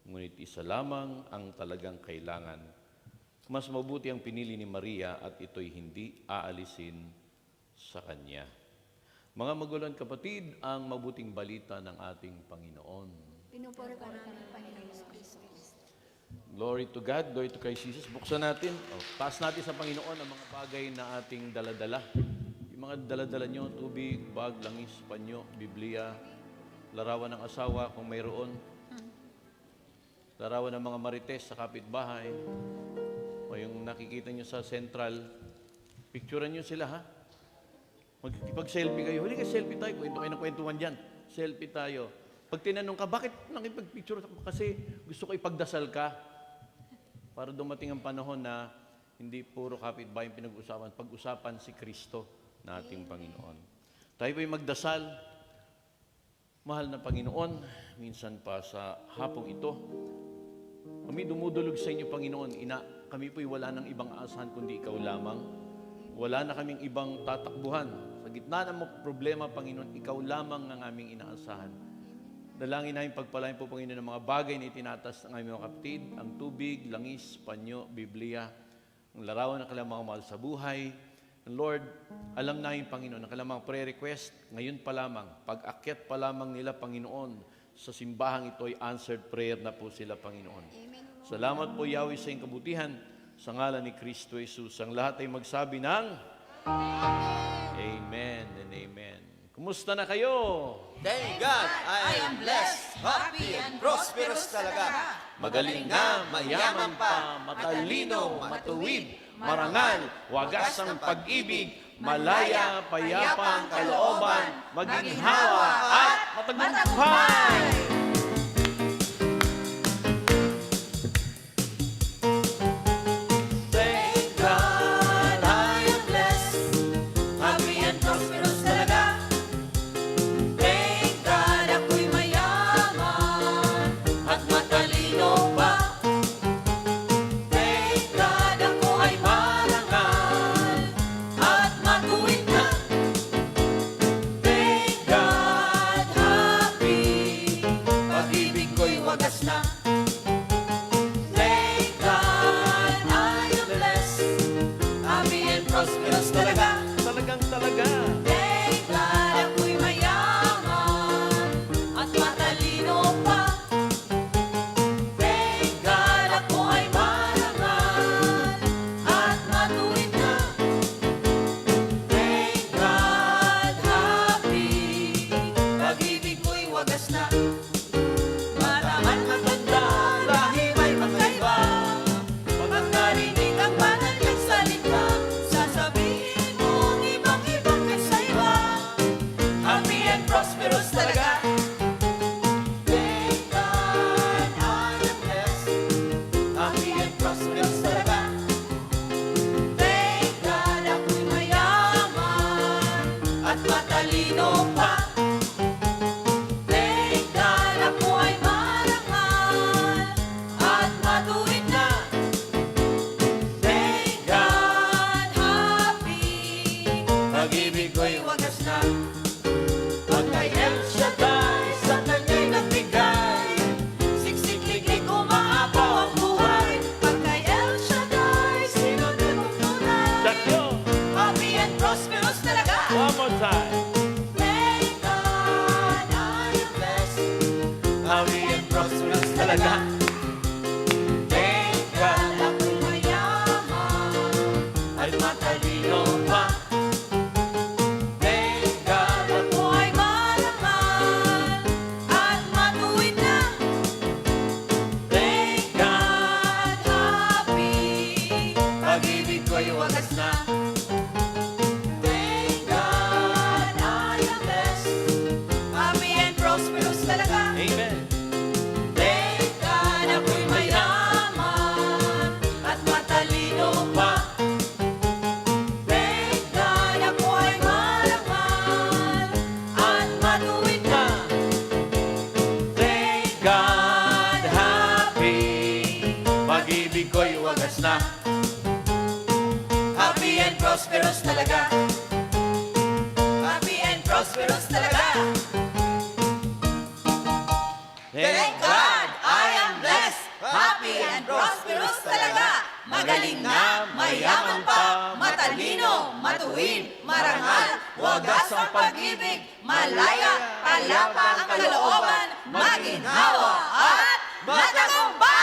ngunit isa lamang ang talagang kailangan. Mas mabuti ang pinili ni Maria at ito'y hindi aalisin sa Kanya. Mga magulang kapatid, ang mabuting balita ng ating Panginoon. Pinupuri ka namin, Panginoon Kristo. Glory to God, glory to Christ Jesus. Buksan natin, taas natin sa Panginoon ang mga bagay na ating daladala. Yung mga daladala nyo, tubig, bag, langis, panyo, Biblia, larawan ng asawa kung mayroon, larawan ng mga marites sa kapitbahay, o yung nakikita nyo sa central, picturean nyo sila ha. Magkipag-selfie kayo, huli ka selfie tayo, kwento kayo ng kwentuhan dyan, selfie tayo. Pag tinanong ka, bakit nakipag-picture? Kasi gusto ko ipagdasal ka para dumating ang panahon na hindi puro kapitbahay yung pinag-usapan, pag-usapan si Kristo na ating Panginoon. Tayo po'y magdasal. Mahal na Panginoon, minsan pa sa hapong ito, kami dumudulog sa inyo, Panginoon. Kami po'y wala ng ibang aasahan kundi ikaw lamang. Wala na kaming ibang tatakbuhan. Sa gitna ng problema, Panginoon, ikaw lamang ang aming inaasahan. Dalangin namin pagpalain po, Panginoon, ng mga bagay na itinatas ng aming mga kapatid, ang tubig, langis, panyo, Biblia, ang larawan ng kailangang mga mahal sa buhay. Lord, alam namin, Panginoon, ang kailangang mga prayer request, ngayon pa lamang, pag-akyat pa lamang nila, Panginoon, sa simbahang ito ay answered prayer na po sila, Panginoon. Amen. Salamat po, Yahweh, sa iyong kabutihan, sa ngalan ni Kristo Jesus. Ang lahat ay magsabi ng Amen and Amen. Kumusta na kayo? Thank God, I am blessed, happy, and prosperous talaga. Magaling na, mayaman pa, matalino, matuwid, marangal, wagas ang pag-ibig, malaya, payapang kalooban, maginhawa at matagumpay. Thank God, I am blessed, happy and prosperous talaga. Thank God, ako'y mayaman at matalino pa. Thank God, ako ay marangal at matuwid na. Thank God, happy, pag-ibig ko'y wagas na. Thank God, I am blessed, happy and prosperous talaga. Talaga. Thank God, ako'y mayaman at matalino pa. Thank God, ako ay marangal at matuwid na. Thank God, happy, pag-ibig ko'y wagas na. Marangal maganda, lahi may magkaiba. Pag narinig ang banal niyang salita, sasabihin mo ang ibang-ibang kaysa iba. Happy and prosperous talaga. Thank God, I am blessed, happy and prosperous talaga. Thank God, ako'y mayaman at matalino pa. Thank God, ako ay marangal at matuwid na. Thank God, happy, pag-ibig ko'y wagas na. Pag kay El Shaddai, sa kanya'y nagbigay, siksik-liklik umaapaw ang buhay. Pag kay El Shaddai, sino din mong tunay? Tatlo. Happy and prosperous talaga. One more time. Thank God, I am blessed, Happy and prosperous talaga. thank God, ako'y mayaman at matalino pa. Thank God, ako ay marangal at matuwid na. Thank God, happy, pag-ibig ko'y wagas na. Thank God, I am blessed, happy and prosperous talaga. Amen. Thank God, ako'y mayaman at matalino pa. Thank God, ako ay marangal at matuwid na. Thank God happy, pag-ibig ko'y wagas na. happy and prosperous talaga. Happy and prosperous talaga. Thank God, I am blessed. bituin, marangal, wagas ang pag-ibig, malaya, palapa ang kalooban, maginhawa at matagumpay!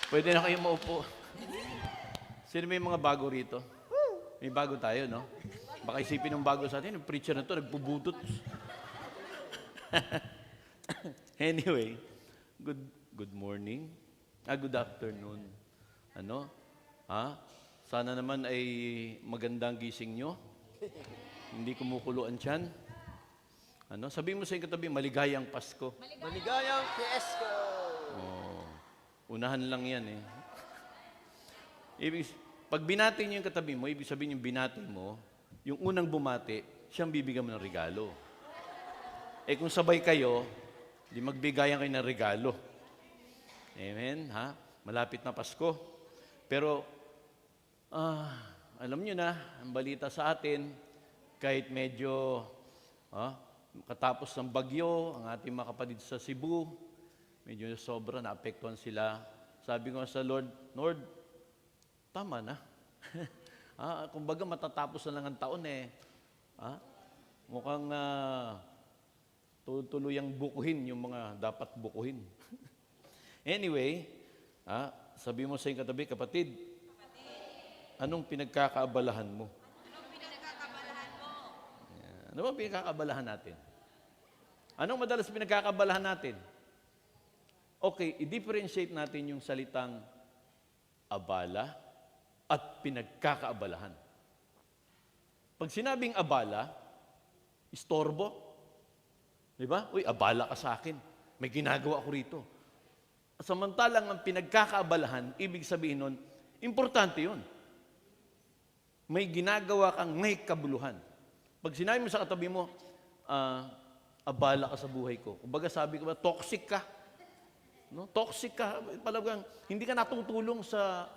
Pwede na kayong maupo. Sino may mga bago rito? May bago tayo, no? Baka isipin ng bago sa atin, yung preacher na to, nagpubutot. Anyway, good morning. Good afternoon. Ano? Sana naman ay magandang gising nyo. Hindi kumukulo ang tiyan. Ano? Sabihin mo sa iyong katabi, maligayang Pasko. Maligayang Fiesco! Unahan lang yan eh. Pag binati niyo yung katabi mo, ibig sabihin yung binati mo, yung unang bumati, siyang bibigyan mo ng regalo. Eh kung sabay kayo, di magbigayan kayo ng regalo. Amen? Ha? Malapit na Pasko. Pero, alam niyo na, ang balita sa atin, kahit medyo katapos ng bagyo, ang ating mga kapatid sa Cebu, medyo sobra, naapektuhan sila. Sabi ko sa Lord, tama na. Kumbaga matatapos na lang ang taon eh. Mukhang tuluyang bukuhin yung mga dapat bukuhin. Anyway, sabi mo sa iyong katabi, kapatid, anong pinagkakaabalahan mo? Ano ba pinagkakaabalahan natin? Anong madalas pinagkakaabalahan natin? Okay, i-differentiate natin yung salitang abala at pinagkakaabalahan. Pag sinabing abala, istorbo. Di ba? Uy, abala ka sa akin. May ginagawa ko rito. Samantalang ang pinagkakaabalahan, ibig sabihin nun, importante yun. May ginagawa kang may kabuluhan. Pag sinabi mo sa katabi mo, abala ka sa buhay ko. Kumbaga sabi ko ba, toxic ka. No? Toxic ka, talagang hindi ka natutulong sa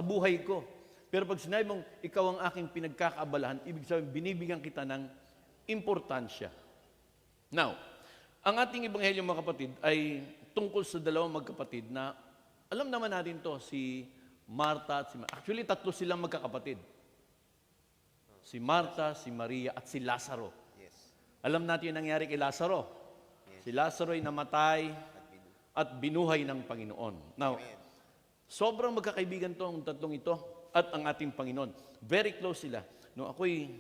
buhay ko. Pero pag sinabi mong ikaw ang aking pinagkakaabalahan, ibig sabihin, binibigyan kita ng importansya. Now, ang ating ebanghelyo mga kapatid ay tungkol sa dalawang magkapatid na alam naman natin to, si Marta at si Maria. Actually, tatlo silang magkakapatid. Si Marta, si Maria at si Lazaro. Yes. Alam natin yung nangyari kay Lazaro. Si Lazaro ay namatay at binuhay ng Panginoon. Now, sobrang magkakaibigan to ang tatlong ito at ang ating Panginoon. Very close sila. Nung ako'y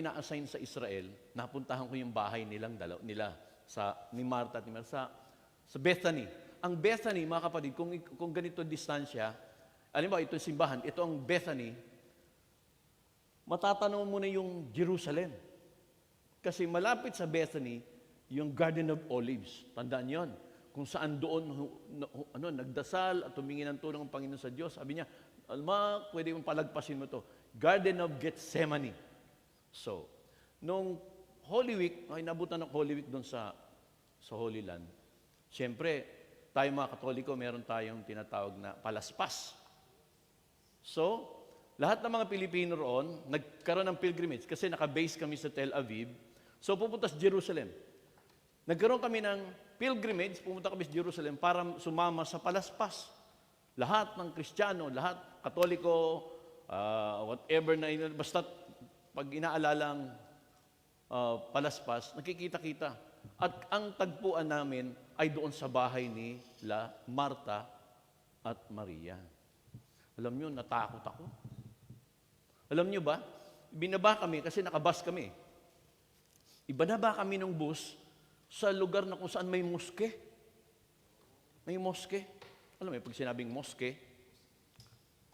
na-assign sa Israel, napuntahan ko yung bahay nila ni Marta at ni Maria sa Bethany. Ang Bethany, mga kapatid, kung ganito distansya, alam mo, ito simbahan, ito ang Bethany, matatanaw mo na yung Jerusalem. Kasi malapit sa Bethany, yung Garden of Olives. Tandaan yon. Kung saan doon nagdasal at humingi ng tulong ang Panginoon sa Diyos. Sabi niya, Alma, pwede mong palagpasin mo to. Garden of Gethsemane. So, nung Holy Week, inabutan ng Holy Week doon sa Holy Land, siyempre, tayo mga Katoliko, meron tayong tinatawag na palaspas. So, lahat ng mga Pilipino roon, nagkaroon ng pilgrimage kasi naka-base kami sa Tel Aviv. So, pupunta sa Jerusalem. Nagkaroon kami ng pilgrimage, pumunta kami sa Jerusalem para sumama sa palaspas. Lahat ng Kristiyano, lahat Katoliko, whatever na, basta pag inaalalang palaspas, nakikita-kita. At ang tagpuan namin ay doon sa bahay ni Marta at Maria. Alam niyo, natakot ako. Alam niyo ba, binaba kami kasi nakabus kami. Ibanaba kami ng bus sa lugar na kung saan may moske. May moske. Alam mo, pag sinabing moske,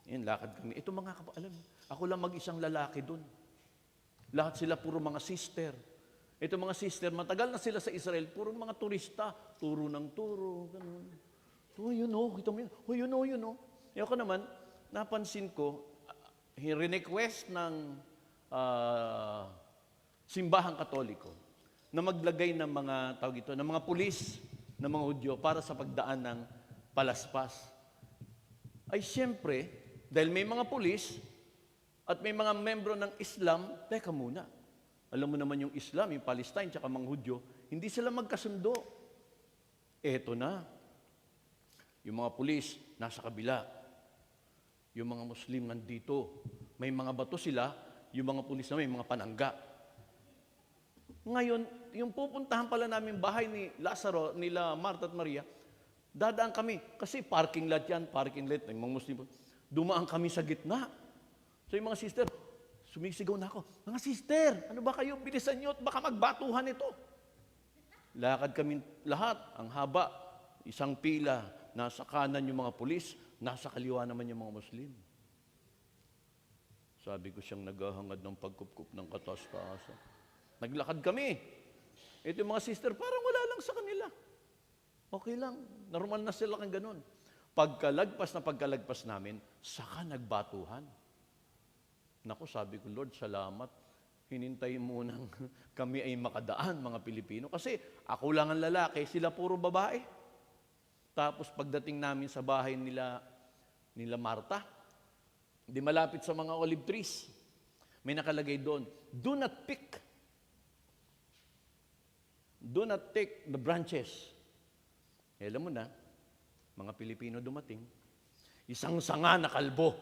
yan, lakad kami. Ito mga alam mo, ako lang mag-isang lalaki doon. Lahat sila puro mga sister. Ito mga sister, matagal na sila sa Israel, puro mga turista. Turo ng turo, ganun. Yun o, kita mo yun. Yun o. E ako naman, napansin ko, request ng simbahang Katoliko na maglagay ng mga tawag ito, ng mga pulis ng mga Hudyo para sa pagdaan ng palaspas. Ay siyempre, dahil may mga pulis at may mga membro ng Islam, teka muna. Alam mo naman yung Islam, yung Palestine, tsaka mga Hudyo, Hindi sila magkasundo. Eto na. Yung mga pulis, nasa kabila. Yung mga Muslim nandito. May mga bato sila, yung mga pulis na may mga panangga. Ngayon, yung pupuntahan pala namin bahay ni Lazaro, nila Martha at Maria, dadaan kami. Kasi parking lot yan, parking lot. Yung mga Muslim, dumaan kami sa gitna. So yung mga sister, sumisigaw na ako, mga sister, ano ba kayo? Bilisan nyo at baka magbatuhan ito. Lakad kami lahat, ang haba, isang pila, nasa kanan yung mga pulis, nasa kaliwa naman yung mga Muslim. Sabi ko siyang naghahangad ng pagkupkup ng katas-taasan. Naglakad kami. Ito yung mga sister, parang wala lang sa kanila. Okay lang, normal na sila kang ganun. Pagkalagpas namin, saka nagbatuhan. Naku, sabi ko, Lord, salamat. Hinintay mo nang kami ay makadaan, mga Pilipino. Kasi ako lang ang lalaki, sila puro babae. Tapos pagdating namin sa bahay nila Martha, di malapit sa mga olive trees, may nakalagay doon, do not pick. Do not take the branches. Alam mo na, mga Pilipino dumating, isang sanga na kalbo.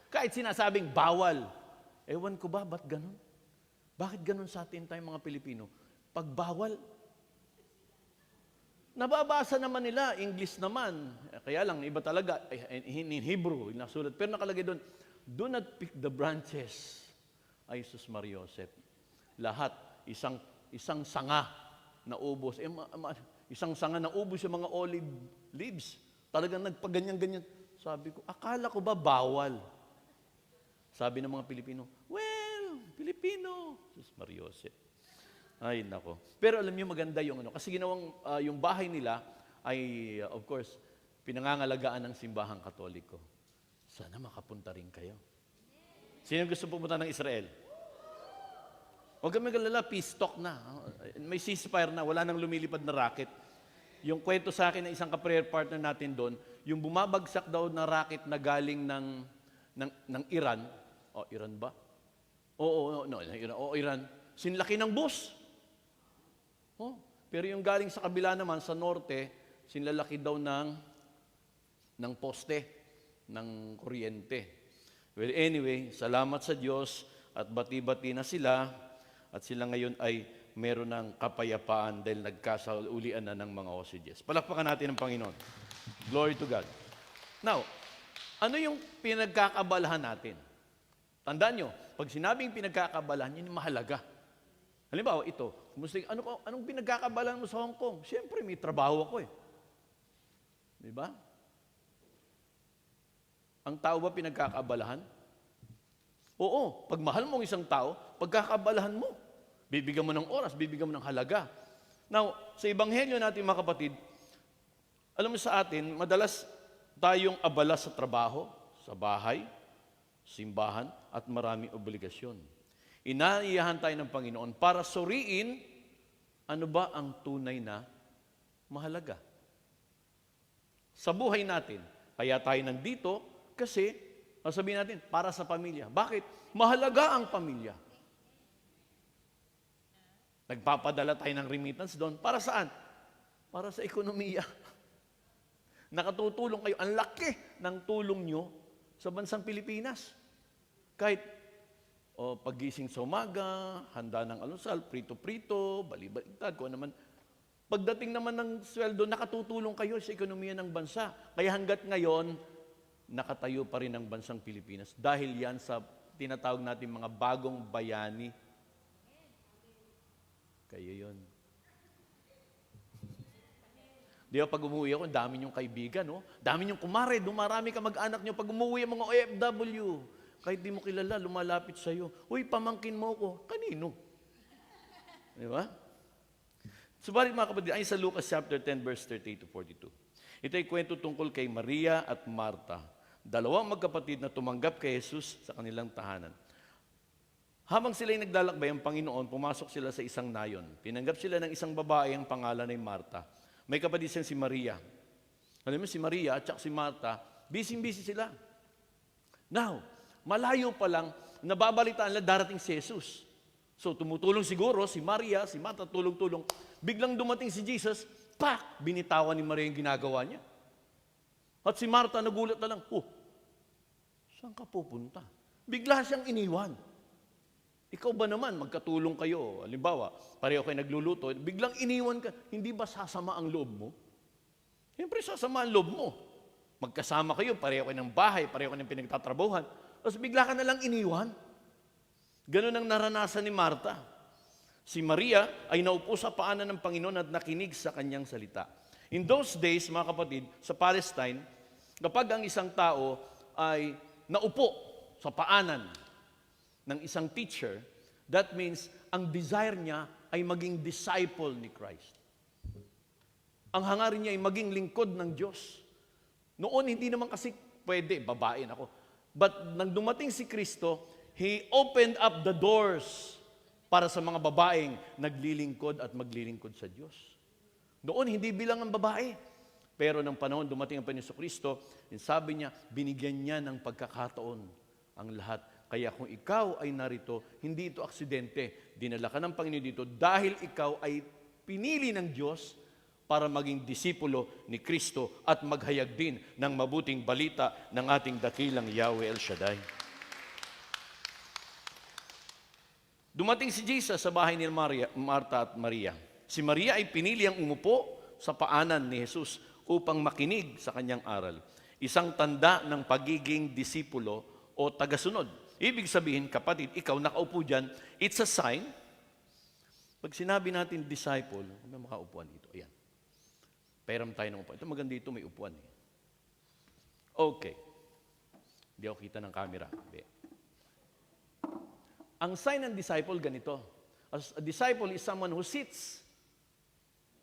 Kahit sinasabing bawal. Ewan ko ba, ba't ganun? Bakit ganun sa atin tayong mga Pilipino? Pag bawal, nababasa naman nila, English naman. Kaya lang, iba talaga, in Hebrew, nasulat. Pero nakalagay doon, do not pick the branches. Ay, Sus Maria Josep. Lahat, isang sanga na ubos. Isang sanga na ubos yung mga olive leaves. Talagang nagpaganyan-ganyan. Sabi ko, akala ko ba bawal? Sabi ng mga Pilipino, well, Pilipino. Sus Maria Josep. Ay, nako. Pero alam niyo maganda yung ano. Kasi ginawang, yung bahay nila ay, of course, pinangangalagaan ng simbahang Katoliko. Sana makapunta rin kayo. Sino gusto pumunta ng Israel? Huwag kami galala, peace talk na. May ceasefire na, wala nang lumilipad na rocket. Yung kwento sa akin ng isang ka-prayer partner natin doon, yung bumabagsak daw na rocket na galing ng Iran. O, Iran ba? Iran. Sinlaki ng bus. Oh, pero yung galing sa kabila naman, sa norte, sinlalaki daw ng poste, ng kuryente. Well, anyway, salamat sa Diyos at bati-bati na sila at sila ngayon ay meron ng kapayapaan dahil nagkasaulian na ng mga hostages. Palakpakan natin ang Panginoon. Glory to God. Now, ano yung pinagkakabalahan natin? Tandaan nyo, pag sinabing pinagkakabalahan, yun yung mahalaga. Halimbawa, ito, anong pinagkakabalahan mo sa Hong Kong? Siyempre, may trabaho ako eh. Di ba? Ang tao ba pinagkakabalahan? Oo, pag mahal mo ang isang tao, pagkakabalahan mo. Bibigyan mo ng oras, bibigyan mo ng halaga. Now, sa Ebanghelyo natin mga kapatid, alam mo sa atin, madalas tayong abala sa trabaho, sa bahay, simbahan, at maraming obligasyon. Inaiyahan tayo ng Panginoon para suriin ano ba ang tunay na mahalaga. Sa buhay natin, kaya tayo nandito kasi, sabihin natin, para sa pamilya. Bakit? Mahalaga ang pamilya. Nagpapadala tayo ng remittance doon. Para saan? Para sa ekonomiya. Nakatutulong kayo. Ang laki ng tulong nyo sa bansang Pilipinas. Kahit paggising sa umaga, handa ng almusal, prito-prito, bali-baliktad, kung ano naman. Pagdating naman ng sweldo, nakatutulong kayo sa ekonomiya ng bansa. Kaya hanggat ngayon, nakatayo pa rin ang bansang Pilipinas. Dahil yan sa tinatawag natin mga bagong bayani. Kayo yun. Di ba pag umuwi ako, dami niyong kaibigan, no? Dami niyong kumare, dumarami ka mag-anak niyo. Pag umuwi ang mga OFW, kahit di mo kilala, lumalapit sa'yo. Uy, pamangkin mo ko. Kanino? Di ba? Subalit mga kapatid, ay sa Lucas chapter 10, verse 38 to 42. Ito ay kwento tungkol kay Maria at Marta, dalawang magkapatid na tumanggap kay Jesus sa kanilang tahanan. Habang sila'y naglalakbay ang Panginoon, pumasok sila sa isang nayon. Tinanggap sila ng isang babae ang pangalan ay Marta. May kapatid siyang si Maria. Alam mo, si Maria at si Marta, busy-busy sila. Now, malayo pa lang, nababalitaan nila darating si Jesus. So tumutulong siguro si Maria, si Martha, tulong-tulong. Biglang dumating si Jesus, pak! Binitawan ni Maria yung ginagawa niya. At si Martha nagulat na lang, saan ka pupunta? Bigla siyang iniwan. Ikaw ba naman, magkatulong kayo, halimbawa, pareho kayo nagluluto, biglang iniwan ka, hindi ba sasama ang loob mo? Siyempre sasama ang loob mo. Magkasama kayo, pareho kayo ng bahay, pareho kayo ng pinagtatrabuhan, tapos bigla ka na lang iniwan. Ganun ang naranasan ni Martha. Si Maria ay naupo sa paanan ng Panginoon at nakinig sa kanyang salita. In those days, mga kapatid, sa Palestine, kapag ang isang tao ay naupo sa paanan ng isang teacher, that means ang desire niya ay maging disciple ni Christ. Ang hangarin niya ay maging lingkod ng Diyos. Noon, hindi naman kasi pwede, babae ako. But nang dumating si Kristo, He opened up the doors para sa mga babaeng naglilingkod at maglilingkod sa Diyos. Noon, hindi bilang ang babae. Pero nang panahon dumating ang Panginoon Kristo, sabi niya, binigyan niya ng pagkakataon ang lahat. Kaya kung ikaw ay narito, hindi ito aksidente. Dinala ka ng Panginoon dito dahil ikaw ay pinili ng Diyos para maging disipulo ni Kristo at maghayag din ng mabuting balita ng ating dakilang Yahweh El Shaddai. Dumating si Jesus sa bahay ni Martha at Maria. Si Maria ay pinili ang umupo sa paanan ni Jesus upang makinig sa kanyang aral. Isang tanda ng pagiging disipulo o tagasunod. Ibig sabihin, kapatid, ikaw nakaupo dyan, it's a sign. Pag sinabi natin disciple, may makaupuan dito. Ayan. Pairam tayo ng upuan. Ito maganda dito, may upuan. Okay. Hindi ako kita ng camera. Hindi. Ang sign ng disciple, ganito. A disciple is someone who sits.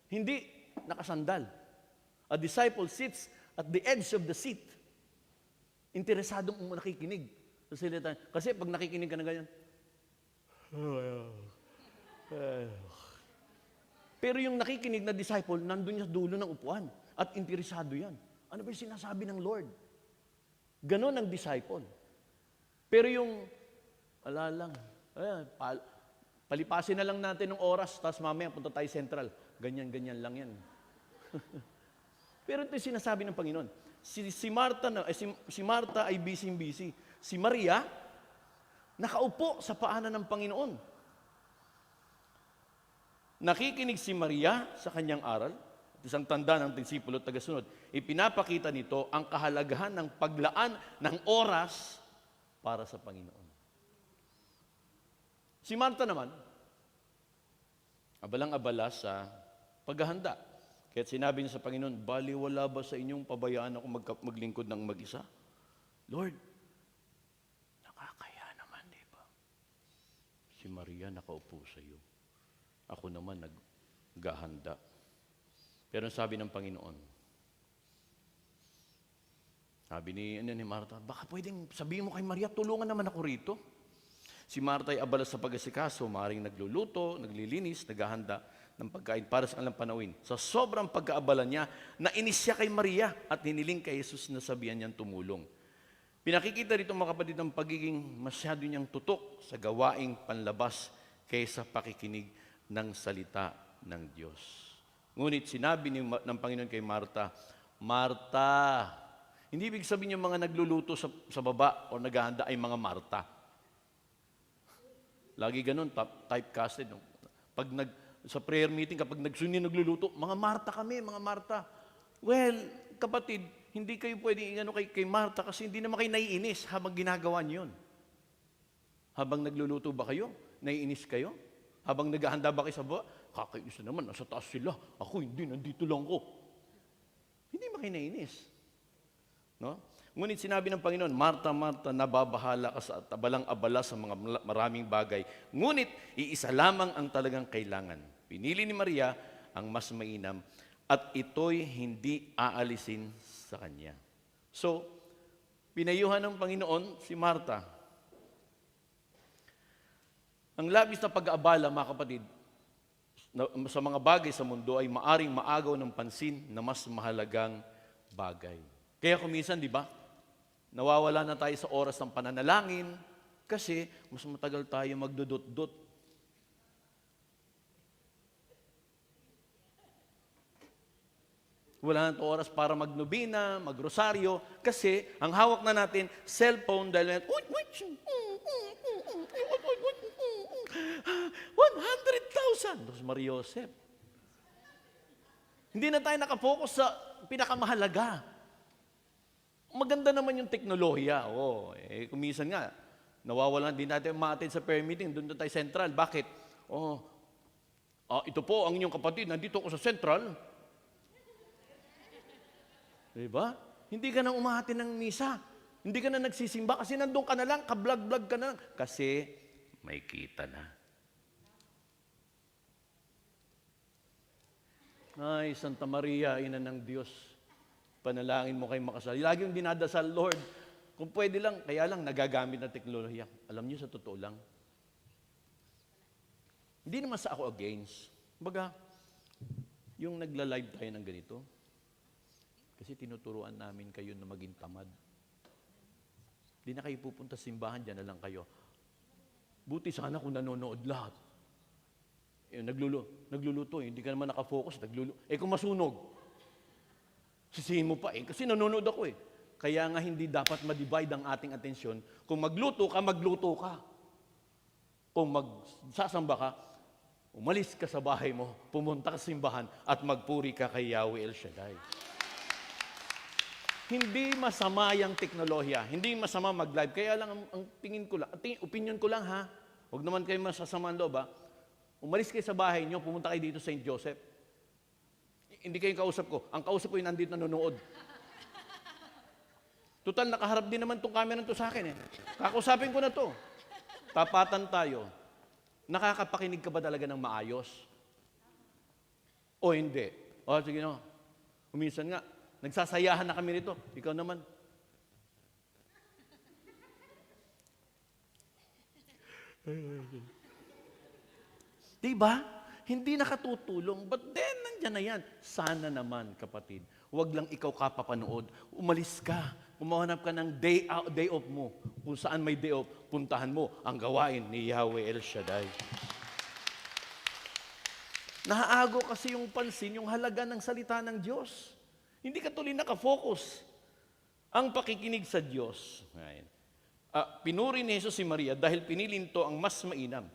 Hindi nakasandal. A disciple sits at the edge of the seat. Interesadong nakikinig sa salita. Kasi pag nakikinig ka na ganyan, pero yung nakikinig na disciple, nandun niya sa dulo ng upuan. At interesado yan. Ano ba yung sinasabi ng Lord? Ganon ang disciple. Pero yung lang. Palipasin na lang natin ng oras, tapos mamaya punta tayo central. Ganyan-ganyan lang yan. Pero ito yung sinasabi ng Panginoon. Si Martha ay busy-busy. Si Maria, nakaupo sa paanan ng Panginoon. Nakikinig si Maria sa kanyang aral, isang tanda ng disipulo at tagasunod. Ipinapakita nito ang kahalagahan ng paglaan ng oras para sa Panginoon. Si Martha naman, abalang-abala sa paghahanda. Kaya sinabi niya sa Panginoon, baliwala ba sa inyong pabayaan ako maglingkod ng mag-isa? Lord, nakakaya naman, di ba? Si Maria nakaupo sa iyo. Ako naman naghahanda. Pero sabi ng Panginoon, sabi ni Martha, baka pwedeng sabihin mo kay Maria, tulungan naman ako rito. Si Martha ay abala sa pag-asikaso, maaaring nagluluto, naglilinis, naghahanda ng pagkain para sa kanilang panawin. Sa sobrang pagkaabala niya, nainis siya kay Maria at hiniling kay Jesus na sabihan niyang tumulong. Pinakikita rito mga kapatid ang pagiging masyado niyang tutok sa gawaing panlabas kaysa pakikinig ng salita ng Diyos. Ngunit sinabi ng Panginoon kay Martha, Martha, hindi ibig sabihin yung mga nagluluto sa baba o naghahanda ay mga Martha. Lagi ganun, typecasted. No? Sa prayer meeting, kapag nagluluto, mga Martha kami, mga Martha. Well, kapatid, hindi kayo pwedeng kay Martha kasi hindi naman kayo naiinis habang ginagawa niyo yun. Habang nagluluto ba kayo? Naiinis kayo? Habang naghahanda ba kayo sa baba? Kakainis na naman, nasa taas sila. Ako hindi, nandito lang ko. Hindi ba kayo naiinis? No? Ngunit sinabi ng Panginoon, Martha, Martha, nababahala ka sa abalang-abala sa mga maraming bagay. Ngunit, iisa lamang ang talagang kailangan. Pinili ni Maria ang mas mainam at ito'y hindi aalisin sa kanya. So, pinayuhan ng Panginoon si Martha. Ang labis na pag-aabala, mga kapatid, sa mga bagay sa mundo ay maaring maagaw ng pansin na mas mahalagang bagay. Kaya kuminsan, di ba, nawawala na tayo sa oras ng pananalangin kasi mas matagal tayo magdudot-dot Wala na oras para magnobina, magrosaryo, kasi ang hawak na natin, cellphone, dahil 100,000. Dos Maria Josep. Hindi na tayo nakafocus sa pinakamahalaga. Maganda naman yung teknolohiya. Kumisan nga, nawawalan din natin ma-attend sa prayer meeting, doon tayo central. Bakit? Ito po ang inyong kapatid, nandito ako sa central. Diba? Hindi ka na umahati ng misa. Hindi ka na nagsisimba kasi nandun ka na lang, kablag-blag ka na lang. Kasi may kita na. Ay, Santa Maria, Ina ng Diyos, panalangin mo kay makasal. Lagi yung dinadasal, Lord, kung pwede lang, kaya lang nagagamit na teknolohiya. Alam niyo, sa totoo lang, hindi naman sa ako against. Baga, yung nagla-live tayo ng ganito, kasi tinuturuan namin kayo na maging tamad. Hindi na kayo pupunta sa simbahan, dyan na lang kayo. Buti sana kung nanonood lahat. Nagluluto, hindi ka naman nakafocus, kung masunog, sisihin mo pa kasi nanonood ako Kaya nga hindi dapat ma-divide ang ating atensyon. Kung magluto ka. Kung magsasamba ka, umalis ka sa bahay mo, pumunta ka sa simbahan, at magpuri ka kay Yahweh El Shaddai. Hindi masama yung teknolohiya. Hindi masama mag-live. Kaya lang, ang tingin ko lang, opinion ko lang ha, huwag naman kayo masasamaan loob ha, umalis kayo sa bahay nyo, pumunta kayo dito sa St. Joseph. Hindi kayo kausap ko. Ang kausap ko yung nandito nanonood. Total, nakaharap din naman itong camera to sa akin Kakausapin ko na to. Tapatan tayo. Nakakapakinig ka ba talaga ng maayos? O hindi? Sige no. Kuminsan nga, nagsasayahan na kami nito. Ikaw naman. Diba? Hindi nakatutulong. But then, nandyan na yan. Sana naman, kapatid. Huwag lang ikaw kapapanood. Umalis ka. Umahanap ka ng day off mo. Kung saan may day off, puntahan mo ang gawain ni Yahweh El Shaddai. Nahaago kasi yung pansin, yung halaga ng salita ng Diyos. Hindi ka tuloy nakafocus. Ang pakikinig sa Diyos. Pinuri ni Jesus si Maria dahil pinilin to ang mas mainam.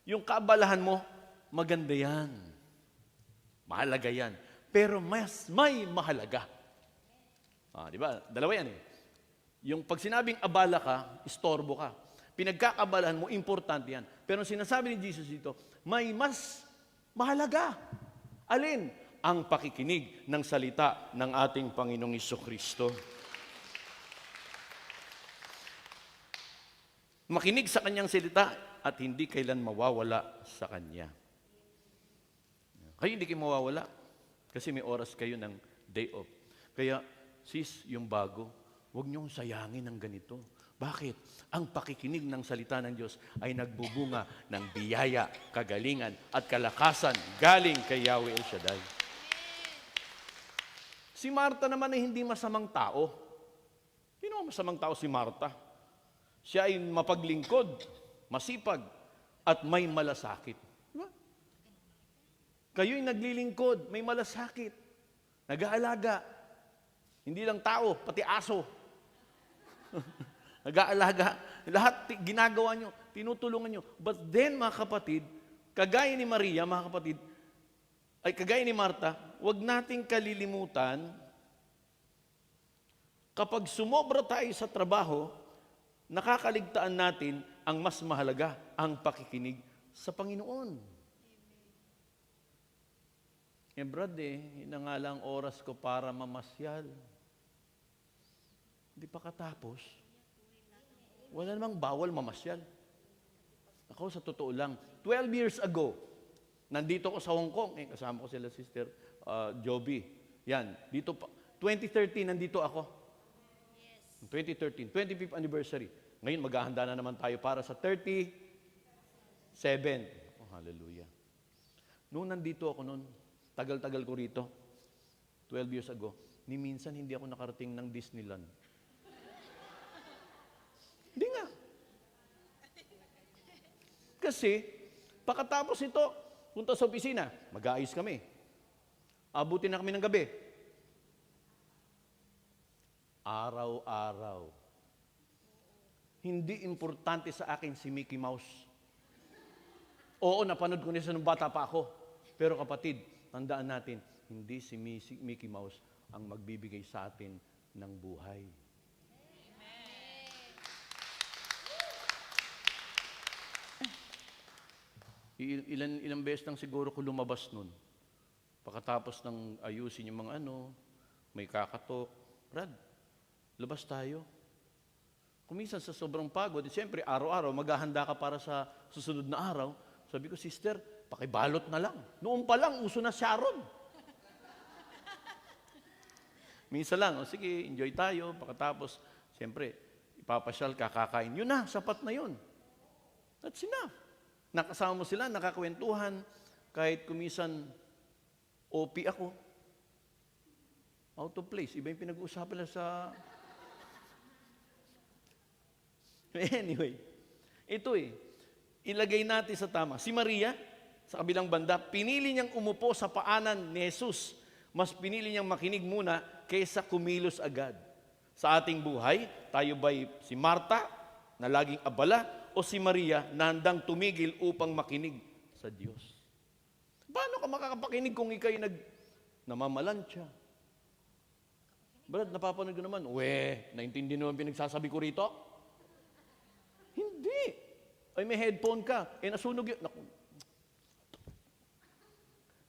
Yung kaabalahan mo, maganda yan. Mahalaga yan. Pero mas may mahalaga. Di ba? Dalawa yan Yung pag sinabing abala ka, istorbo ka. Pinagkakabalahan mo, importante yan. Pero sinasabi ni Jesus dito, may mas mahalaga. Alin? Ang pakikinig ng salita ng ating Panginoong Jesucristo. Makinig sa kanyang salita at hindi kailan mawawala sa kanya. Kayo hindi kayo mawawala kasi may oras kayo ng day off. Kaya, sis, yung bago, huwag niyong sayangin ng ganito. Bakit? Ang pakikinig ng salita ng Diyos ay nagbubunga ng biyaya, kagalingan, at kalakasan galing kay Yahweh El Shaddai. Si Marta naman ay hindi masamang tao. Sino ang masamang tao si Marta? Siya ay mapaglingkod, masipag, at may malasakit. Diba? Kayo'y naglilingkod, may malasakit, nag-aalaga. Hindi lang tao, pati aso. Nag-aalaga. Lahat ginagawa nyo, tinutulungan nyo. But then, mga kapatid, kagaya ni Maria, mga kapatid, ay kagaya ni Marta, huwag nating kalilimutan, kapag sumobra tayo sa trabaho, nakakaligtaan natin ang mas mahalaga, ang pakikinig sa Panginoon. Brad, hinangalang oras ko para mamasyal. Hindi pa katapos. Wala namang bawal mamasyal. Ako, sa totoo lang, 12 years ago, nandito ko sa Hong Kong, kasama ko sila Sister Joby. Yan, dito pa. 2013, nandito ako. 2013, 25th anniversary. Ngayon, maghahanda na naman tayo para sa 37. Oh, hallelujah. Noong nandito ako noon, tagal-tagal ko rito, 12 years ago, ni minsan hindi ako nakarating ng Disneyland. Hindi nga. Kasi, pagkatapos ito, punta sa opisina, mag-aayos kami. Abutin na kami ng gabi. Araw-araw. Hindi importante sa akin si Mickey Mouse. Oo, napanood ko niya nung bata pa ako. Pero kapatid, tandaan natin, hindi si Mickey Mouse ang magbibigay sa atin ng buhay. Ilang beses lang siguro ko lumabas nun. Pagkatapos ng ayusin yung mga may kakatok. Brad, labas tayo. Kuminsan sa sobrang pagod, siyempre araw-araw maghahanda ka para sa susunod na araw. Sabi ko, sister, pakibalot na lang. Noon pa lang, uso na Sharon. Minsan lang, sige, enjoy tayo. Pagkatapos, siyempre, ipapasyal, kakakain. Yun na, sapat na yun. That's enough. Nakasama mo sila, nakakwentuhan, kahit kumisan OP ako. Out of place. Iba yung pinag-uusapan lang sa... Anyway, ito ilagay natin sa tama. Si Maria, sa kabilang banda, pinili niyang umupo sa paanan ni Jesus. Mas pinili niyang makinig muna kaysa kumilos agad. Sa ating buhay, tayo ba'y si Marta, na laging abala, o si Maria na handang tumigil upang makinig sa Diyos? Paano ka makakapakinig kung ikaw'y namamalansya? Brad, napapanood ko naman, naintindi naman pinagsasabi ko rito? Hindi. Ay, may headphone ka, nasunog yun. Naku.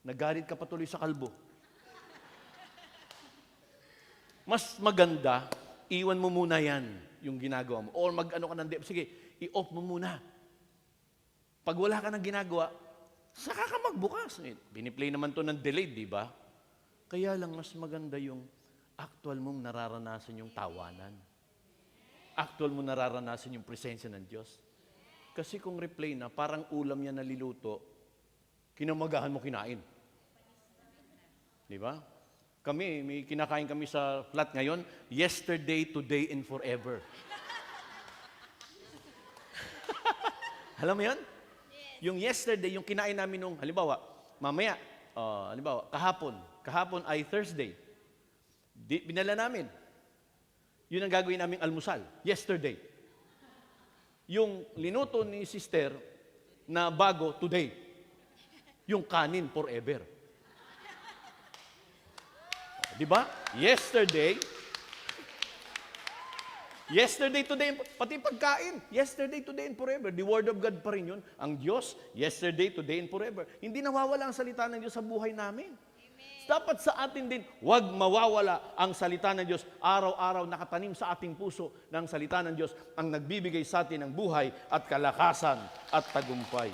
Nagalit ka patuloy sa kalbo. Mas maganda, iwan mo muna yan, yung ginagawa mo. Or mag-ano ka ng sige, i-off mo muna. Pag wala ka ng ginagawa, saka ka magbukas. Biniplay naman to ng delayed, di ba? Kaya lang mas maganda yung actual mong nararanasan yung tawanan. Actual mo nararanasan yung presensya ng Diyos. Kasi kung replay na, parang ulam yan naliluto, kinamagahan mo kinain. Di ba? Kami, may kinakain kami sa flat ngayon, yesterday, today, and forever. Alam mo yun? Yung yesterday, yung kinain namin nung, halimbawa, mamaya, kahapon ay Thursday. Binala namin. Yun ang gagawin naming almusal, yesterday. Yung linuto ni sister na bago, today. Yung kanin, forever. Di ba? Yesterday, today, pati pagkain. Yesterday, today, and forever. The Word of God pa rin yun. Ang Diyos, yesterday, today, and forever. Hindi nawawala ang salita ng Diyos sa buhay namin. Dapat sa atin din, huwag mawawala ang salita ng Diyos. Araw-araw nakatanim sa ating puso ng salita ng Diyos ang nagbibigay sa atin ng buhay at kalakasan at tagumpay.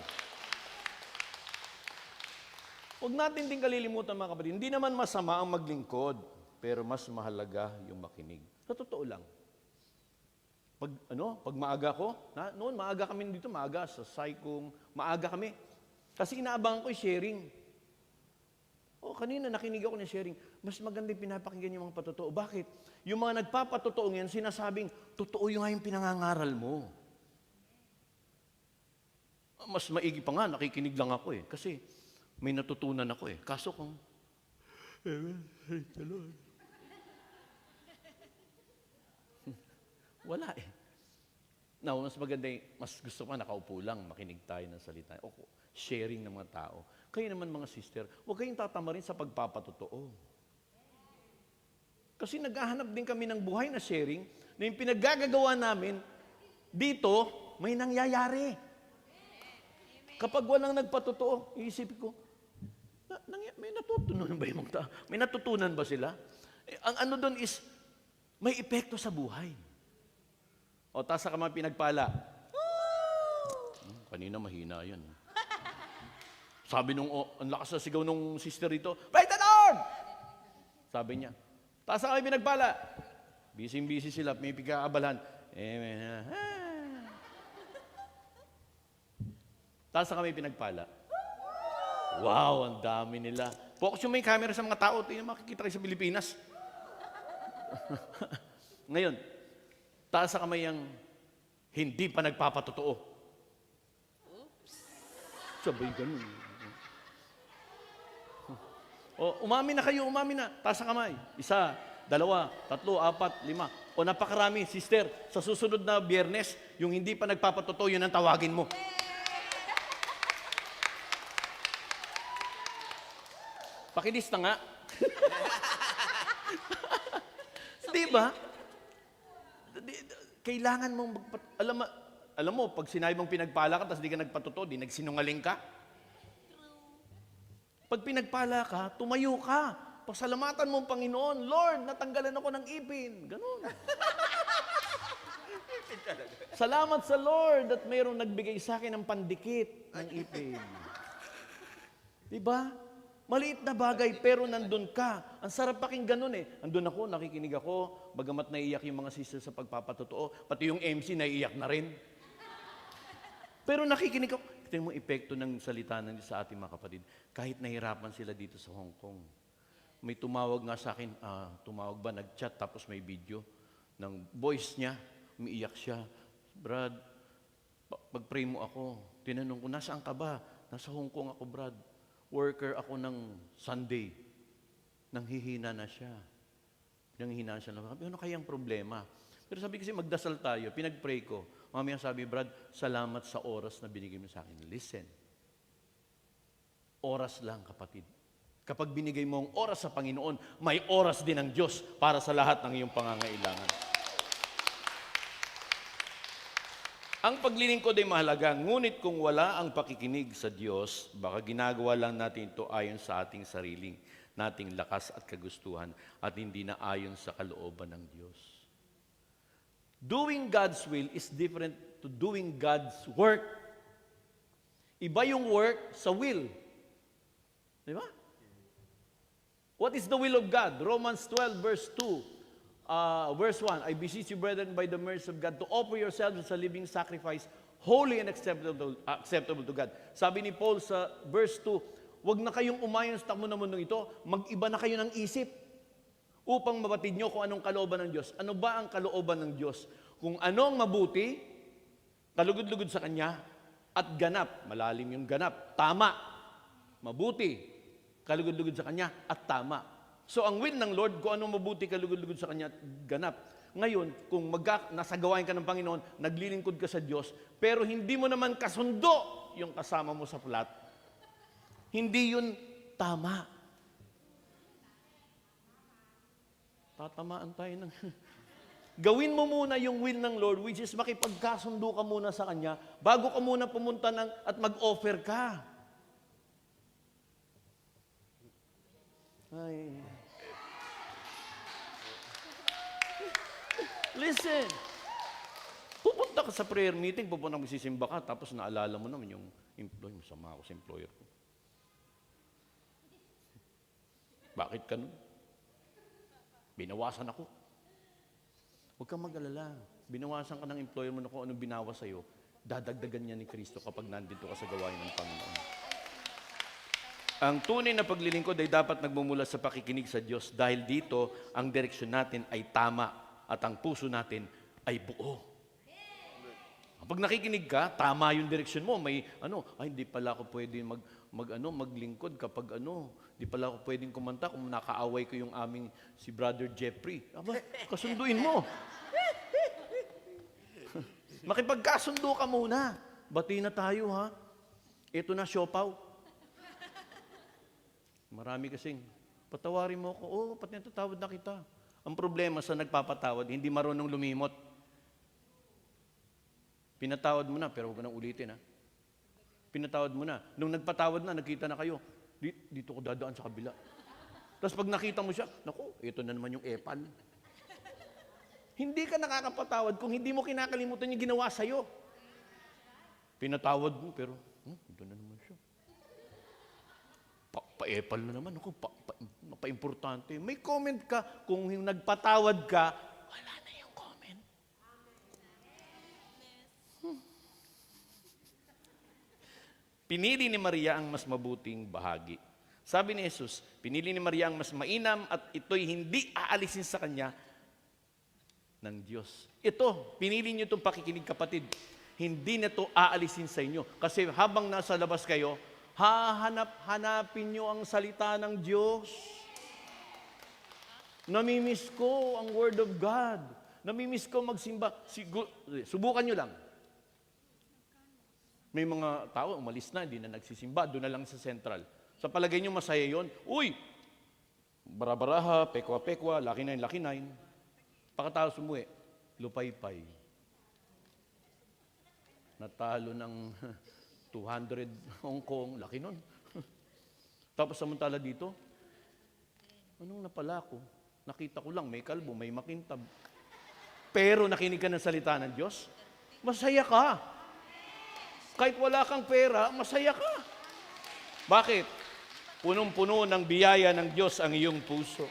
Huwag natin din kalilimutan mga kapatid, hindi naman masama ang maglingkod, pero mas mahalaga yung makinig. Sa totoo lang. Pag maaga ko, noon maaga kami dito, maaga sa Saikong, maaga kami. Kasi inaabangan ko yung sharing. Kanina nakinig ako ng sharing, mas maganda pinapakinggan yung mga patotoo. Bakit? Yung mga nagpapatotoo ngayon, sinasabing, totoo yung nga yung pinangangaral mo. Mas maigi pa nga, nakikinig lang ako kasi may natutunan ako Kaso kung, wala Now, mas maganda mas gusto pa nakaupo lang, makinig tayo ng salita. O sharing ng mga tao. Kayo naman mga sister, huwag kayong tatamarin sa pagpapatotoo. Kasi naghahanap din kami ng buhay na sharing na yung pinaggagawa namin, dito, may nangyayari. Kapag walang nagpatotoo, iisipin ko, may natutunan ba yung mga tao? May natutunan ba sila? Ang ano doon is, may epekto sa buhay. O, tasa ka mga pinagpala. Kanina mahina yan. Sabi ang lakas na sigaw nung sister rito, praise the Lord! Sabi niya, tasa kami pinagpala. Busy-busy sila, may pagkakabalan. Amen. Tasa kami pinagpala. Wow, ang dami nila. Focus yung may camera sa mga tao, ito yung makikita kayo sa Pilipinas. Ngayon, taas sa kamay ang hindi pa nagpapatotoo. Oops. Sabay ganun. Umamin na kayo, umamin na. Taas sa kamay. Isa, 2, 3, 4, 5. O napakarami, sister. Sa susunod na Biyernes, yung hindi pa nagpapatotoo, yun ang tawagin mo. Pakilista nga. Di ba? Kailangan mong alam mo, pag sinabi mong pinagpala ka, tapos di ka nagpatotoo, di nagsinungaling ka. Pag pinagpala ka, tumayo ka. Pasalamatan mo ang Panginoon, Lord, natanggalan ako ng ipin. Ganun. Salamat sa Lord at mayroong nagbigay sa akin ng pandikit ng ipin. Di ba? Maliit na bagay, pero nandun ka. Ang sarap pakinggan nun eh. Andun ako, nakikinig ako, bagamat naiiyak yung mga sister sa pagpapatotoo, pati yung MC naiiyak na rin. Pero nakikinig ako. Tingnan mo epekto ng salita ng Diyos sa ating mga kapatid. Kahit nahirapan sila dito sa Hong Kong. May tumawag nga sa akin, tumawag ba, nag-chat, tapos may video ng voice niya, umiiyak siya. Brad, pag-pray mo ako. Tinanong ko, nasaan ka ba? Nasa Hong Kong ako, Brad. Worker ako ng Sunday. Nanghihina na siya. Nanghihina siya. Ano kayang problema? Pero sabi kasi magdasal tayo. Pinag-pray ko. Mamaya sabi, Brad, salamat sa oras na binigay mo sa akin. Listen. Oras lang, kapatid. Kapag binigay mo ang oras sa Panginoon, may oras din ang Diyos para sa lahat ng iyong pangangailangan. Ang paglilingkod ay mahalaga, ngunit kung wala ang pakikinig sa Diyos, baka ginagawa lang natin ito ayon sa ating sariling, nating lakas at kagustuhan, at hindi na ayon sa kalooban ng Diyos. Doing God's will is different to doing God's work. Iba yung work sa will. Di ba? What is the will of God? Romans 12 verse 2. Verse 1, I beseech you, brethren, by the mercy of God, to offer yourselves as a living sacrifice, holy and acceptable to God. Sabi ni Paul sa verse 2, huwag na kayong umayon sa takbo ng mundong ito, mag-iba na kayo ng isip upang mabatid nyo kung anong kalooban ng Diyos. Ano ba ang kalooban ng Diyos? Kung anong mabuti, kalugod-lugod sa Kanya, at ganap, malalim yung ganap, tama, mabuti, kalugod-lugod sa Kanya, at tama. So, ang will ng Lord, kung anong mabuti kalugod-lugod sa Kanya, ganap. Ngayon, kung nasagawain ka ng Panginoon, naglilingkod ka sa Diyos, pero hindi mo naman kasundo yung kasama mo sa plat, hindi yun tama. Tatamaan tayo ng... Gawin mo muna yung will ng Lord, which is makipagkasundo ka muna sa Kanya, bago ka muna pumunta at mag-offer ka. Ay. Listen. Pupunta ka sa prayer meeting, pupunta magsisimba ka, tapos naalala mo naman yung employee, masama ako sa employer ko. Bakit ka nun? Binawasan ako. Huwag kang mag-alala. Binawasan ka ng employer mo na kung anong binawas sa'yo, dadagdagan niya ni Kristo kapag nandito ka sa gawain ng Panginoon. Ang tunay na paglilingkod ay dapat nagmumula sa pakikinig sa Diyos dahil dito ang direksyon natin ay tama at ang puso natin ay buo. Pag nakikinig ka, tama yung direksyon mo. May hindi pala ako pwedeng maglingkod kapag hindi pala ako pwedeng kumanta kung nakaaway ko yung aming si Brother Jeffrey. Aba, kasunduin mo. Makipagkasundo ka muna. Bati na tayo, ha? Ito na, siopaw. Marami kasing, patawarin mo ako. Oo, pati natatawad na kita. Ang problema sa nagpapatawad, hindi marunong lumimot. Pinatawad mo na, pero huwag ka nang ulitin, ha? Pinatawad mo na. Nung nagpatawad na, nagkita na kayo, dito ko dadaan sa kabila. Tapos pag nakita mo siya, naku, ito na naman yung epal. Hindi ka nakakapatawad kung hindi mo kinakalimutan yung ginawa sa'yo. Pinatawad mo, pero, ito na naman siya. Pa-epal na naman. Ako, pa-importante. May comment ka. Kung nagpatawad ka, wala na yung comment. Pinili ni Maria ang mas mabuting bahagi. Sabi ni Jesus, pinili ni Maria ang mas mainam at ito'y hindi aalisin sa kanya ng Diyos. Ito, pinili niyo itong pakikinig, kapatid. Hindi na ito aalisin sa inyo. Kasi habang nasa labas kayo, hanapin niyo ang salita ng Diyos. Namimiss ko ang Word of God. Namimiss ko magsimba. Subukan nyo lang. May mga tao, umalis na, hindi na nagsisimba, doon na lang sa Central. Sa palagay nyo, masaya yon. Uy! Barabaraha, pekwa-pekwa, laki nine. Pagkatapos umuwi, lupay-pay. Natalo ng 200 Hong Kong, laki nun. Tapos samantala dito, anong napala ko? Nakita ko lang, may kalbo, may makintab. Pero nakinig ka ng salita ng Diyos, masaya ka. Kahit wala kang pera, masaya ka. Bakit? Punong-puno ng biyaya ng Diyos ang iyong puso.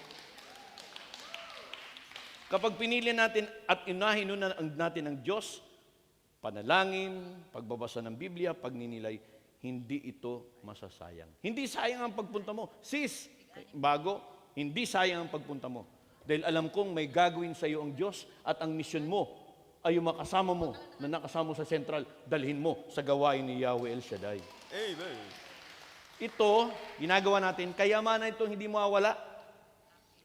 Kapag pinili natin at inahin natin ang Diyos, panalangin, pagbabasa ng Biblia, pagninilay, hindi ito masasayang. Hindi sayang ang pagpunta mo. Sis, bago, hindi sayang ang pagpunta mo. Dahil alam kong may gagawin sa iyo ang Diyos at ang misyon mo ay yung makasama mo na nakasama mo sa Central, dalhin mo sa gawain ni Yahweh El Shaddai. Amen. Ito, ginagawa natin, kayamanan ito hindi mawawala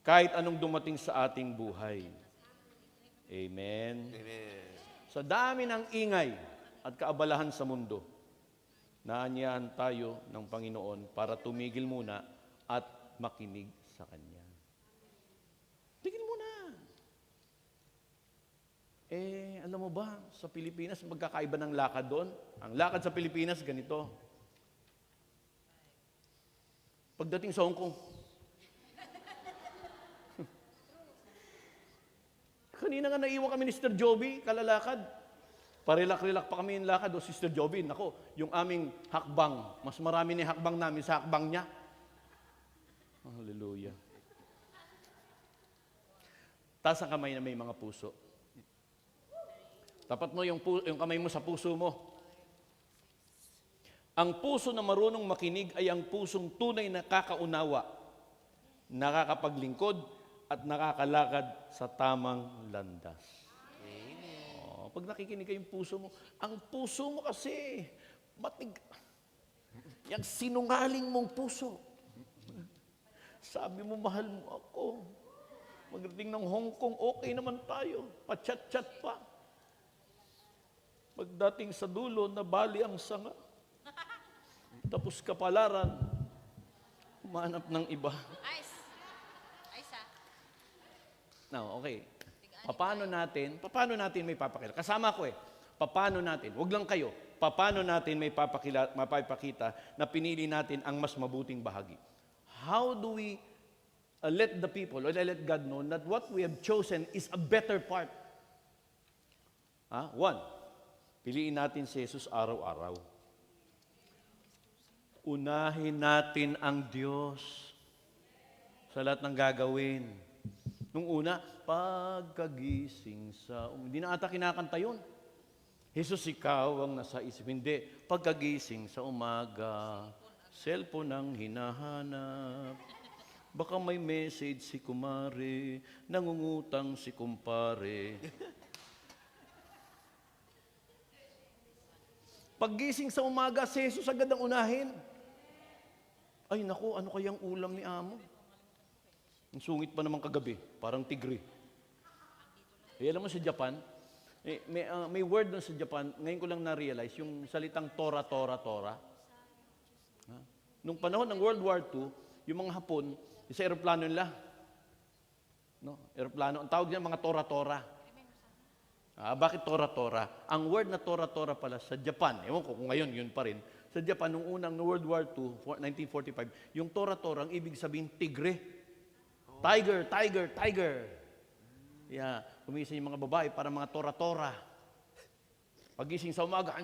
kahit anong dumating sa ating buhay. Amen. Amen. Sa dami ng ingay at kaabalahan sa mundo, naanyahan tayo ng Panginoon para tumigil muna at makinig sa Kanya. Tigil muna. Alam mo ba, sa Pilipinas, magkakaiba ng lakad doon? Ang lakad sa Pilipinas, ganito. Pagdating sa Hong Kong, kanina nga naiwan kami ni Sister Joby, kalalakad. Parilak-rilak pa kami yung lakad. O Sister Joby, nako, yung aming hakbang, mas marami ni hakbang namin sa hakbang niya. Hallelujah. Taas ang kamay na may mga puso. Tapat mo yung kamay mo sa puso mo. Ang puso na marunong makinig ay ang pusong tunay na nakakaunawa, nakakapaglingkod, at nakakalakad sa tamang landas. Oh, pag nakikinig yung puso mo, ang puso mo kasi, yung sinungaling mong puso. Sabi mo, mahal mo ako. Magdating ng Hong Kong, okay naman tayo. Pa-chat-chat pa. Pagdating sa dulo, nabali ang sanga. Tapos kapalaran, humanap ng iba. Ice. Ice ah. No, okay. Paano natin may papakita? Kasama ko paano natin, wag lang kayo, paano natin may mapapakita na pinili natin ang mas mabuting bahagi? How do we let the people, or let God know that what we have chosen is a better part? One, piliin natin si Jesus araw-araw. Unahin natin ang Diyos sa lahat ng gagawin. Nung una, pagkagising sa hindi na ata kinakanta yun. Jesus, ikaw ang nasa isip. Hindi. Pagkagising sa umaga, cellphone ang hinahanap. Baka may message si kumare, nangungutang si kumpare. Paggising sa umaga, si Jesus agad ang unahin. Ay naku, ano kayang ulam ni Amo? Ang sungit pa naman kagabi, parang tigre. Alam mo sa Japan, may word na sa Japan, ngayon ko lang na-realize, yung salitang Tora. Nung panahon ng World War II, yung mga Hapon, sa aeroplano nila, aeroplano, ang tawag niya mga Tora. Bakit Tora? Ang word na Tora pala sa Japan, ewan ko kung ngayon yun pa rin, sa Japan, nung unang World War II, 1945, yung Tora, ang ibig sabihin tigre. Tiger. Yeah, kumising yung mga babae para mga Tora. Pagising sa umaga,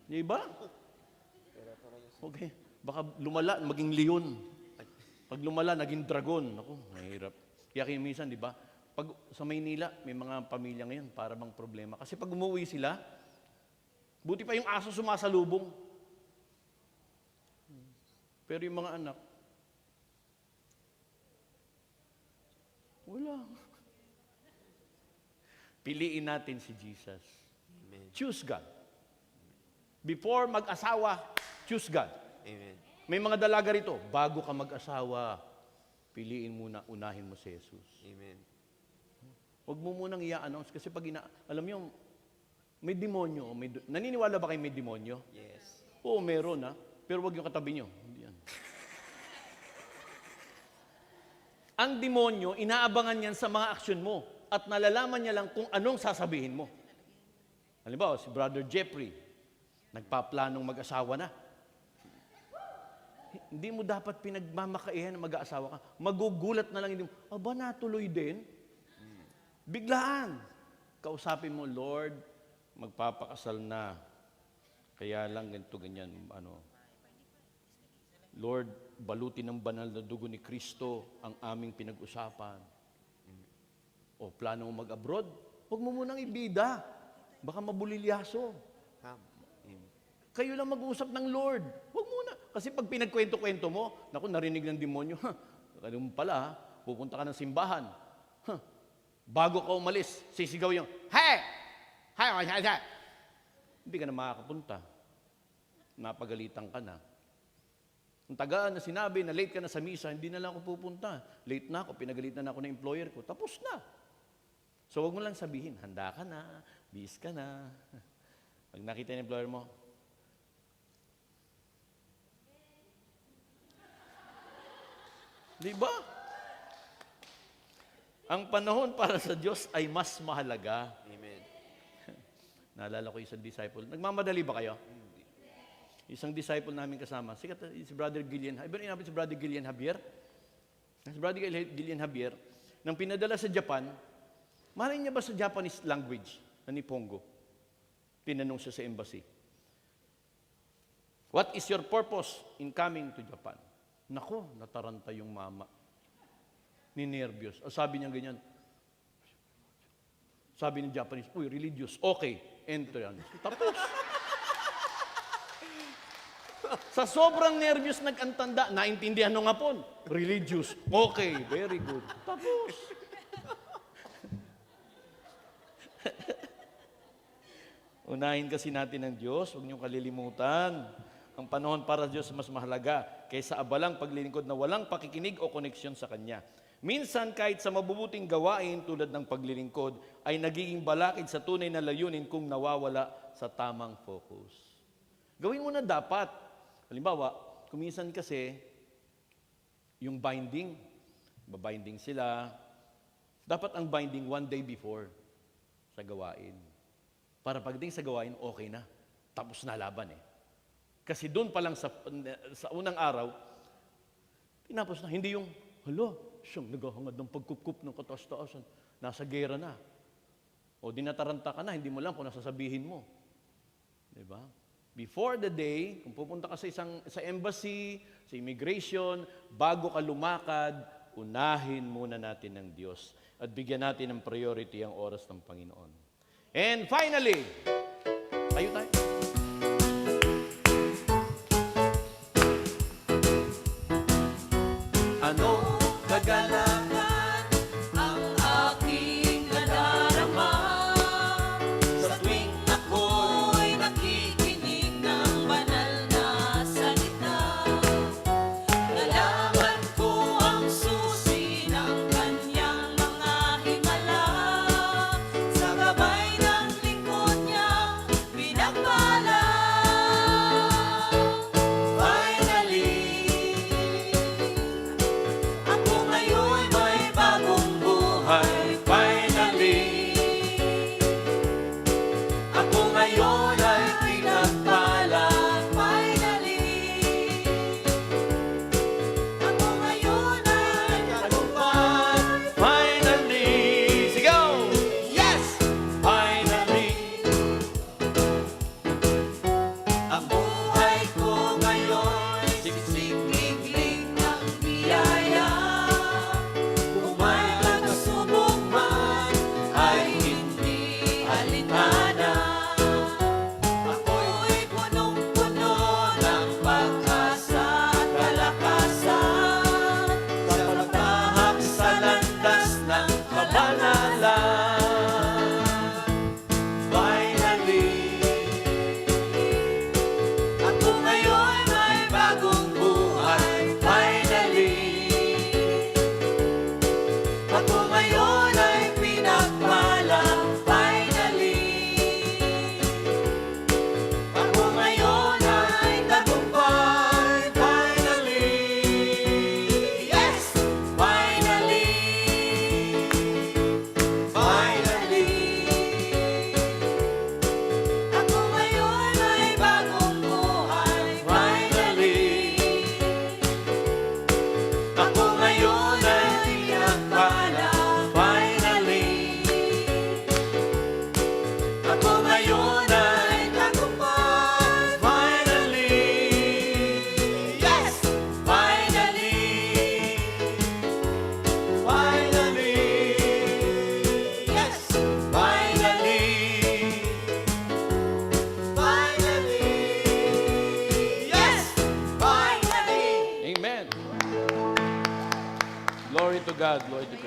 di ba? Okay. Baka lumala, maging leon. Pag lumala, naging dragon. Ako, mahirap. Kaya minsan, di ba? Pag sa Maynila, may mga pamilya ngayon, para bang problema. Kasi pag umuwi sila, buti pa yung aso sumasalubong. Pero yung mga anak, wala. Piliin natin si Jesus. Amen. Choose God. Before mag-asawa, choose God. Amen. May mga dalaga rito, bago ka mag-asawa, piliin muna, unahin mo si Jesus. Amen. Huwag mo munang i-announce kasi pag alam niyo, may demonyo. Naniniwala ba kayo may demonyo? Yes. Oo, meron ha. Pero huwag yung katabi niyo. Hindi yan. Ang demonyo, inaabangan yan sa mga aksyon mo at nalalaman niya lang kung anong sasabihin mo. Halimbawa, si Brother Jeffrey, nagpaplanong mag-asawa na. Hindi mo dapat pinagmamakaihan na mag-aasawa ka. Magugulat na lang, hindi mo, aba, natuloy din? Biglaan. Kausapin mo, Lord, magpapakasal na. Kaya lang ganito, ganyan, Lord, balutin ng banal na dugo ni Kristo ang aming pinag-usapan. O plano mo mag-abroad? Huwag mo munang ibida. Baka mabulilyaso. Kayo lang mag-uusap ng Lord. Huwag muna. Kasi pag pinagkwento-kwento mo, naku, narinig ng demonyo, ganun pala, pupunta ka ng simbahan. Bago ka umalis, sisigaw yung, hey! Hey! Hey! Hey! Hindi ka na makakapunta. Napagalitan ka na. Ang tagaan na sinabi na late ka na sa misa, hindi na lang ako pupunta. Late na ako, pinagalitan na ako ng employer ko. Tapos na. So huwag mo lang sabihin, handa ka na, bis ka na. Pag nakita ng employer mo, di ba? Ang panahon para sa Diyos ay mas mahalaga. Amen. Naalala ko isang disciple. Nagmamadali ba kayo? Isang disciple namin kasama. Sikat si Brother Gillian. Iba rin namin si Brother Gillian Javier. Si Brother Gillian Javier, nang pinadala sa Japan, mahalin niya ba sa Japanese language na ni Pongo? Tinanong siya sa embassy. What is your purpose in coming to Japan? Nako, nataranta yung mama. Ninervyos. Sabi niya ganyan. Sabi ng Japanese, uy, religious. Okay, entrance. Tapos. Sa sobrang nervyos nag-antanda, naintindihan ng Hapon. Religious. Okay, very good. Tapos. Unahin kasi natin ang Diyos, huwag niyong kalilimutan. Ang panahon para sa Diyos mas mahalaga kaysa abalang paglilingkod na walang pakikinig o koneksyon sa Kanya. Minsan, kahit sa mabubuting gawain tulad ng paglilingkod, ay nagiging balakid sa tunay na layunin kung nawawala sa tamang focus. Gawin mo na dapat. Halimbawa, kuminsan kasi, yung binding, babinding sila, dapat ang binding one day before sa gawain. Para pagdating sa gawain, okay na. Tapos na laban eh. Kasi doon pa lang sa unang araw, tinapos na. Hindi yung, siyang naghahangad ng pagkukup ng kataas-taasan. Nasa gera na. O dinataranta ka na, hindi mo lang kung nasasabihin mo. Diba? Before the day, kung pupunta ka sa embassy, sa immigration, bago ka lumakad, unahin muna natin ng Diyos. At bigyan natin ng priority ang oras ng Panginoon. And finally, tayo. Ano kagalakan ang aking nadarama sa tuwing ako'y nakikinig ng banal na salita. Nalaman ko ang susi ng kanyang mga himala sa gabay ng lingkod niya, pinagpapalala.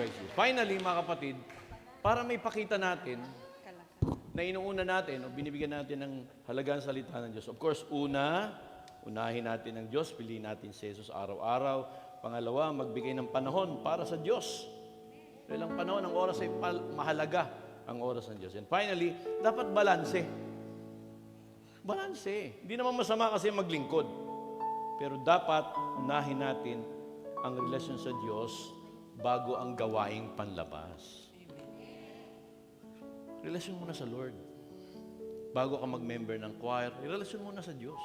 Christ Jesus. Finally, mga kapatid, para may pakita natin na inuuna natin o binibigyan natin ng halagang salita ng Diyos. Of course, unahin natin ang Diyos, piliin natin si Jesus araw-araw. Pangalawa, magbigay ng panahon para sa Diyos. Dahil ang panahon, ang oras ay mahalaga ang oras ng Diyos. And finally, dapat balanse. Balanse. Hindi naman masama kasi maglingkod. Pero dapat unahin natin ang relasyon sa Diyos bago ang gawaing panlabas. Relasyon mo na sa Lord. Bago ka mag-member ng choir, relasyon mo na sa Diyos.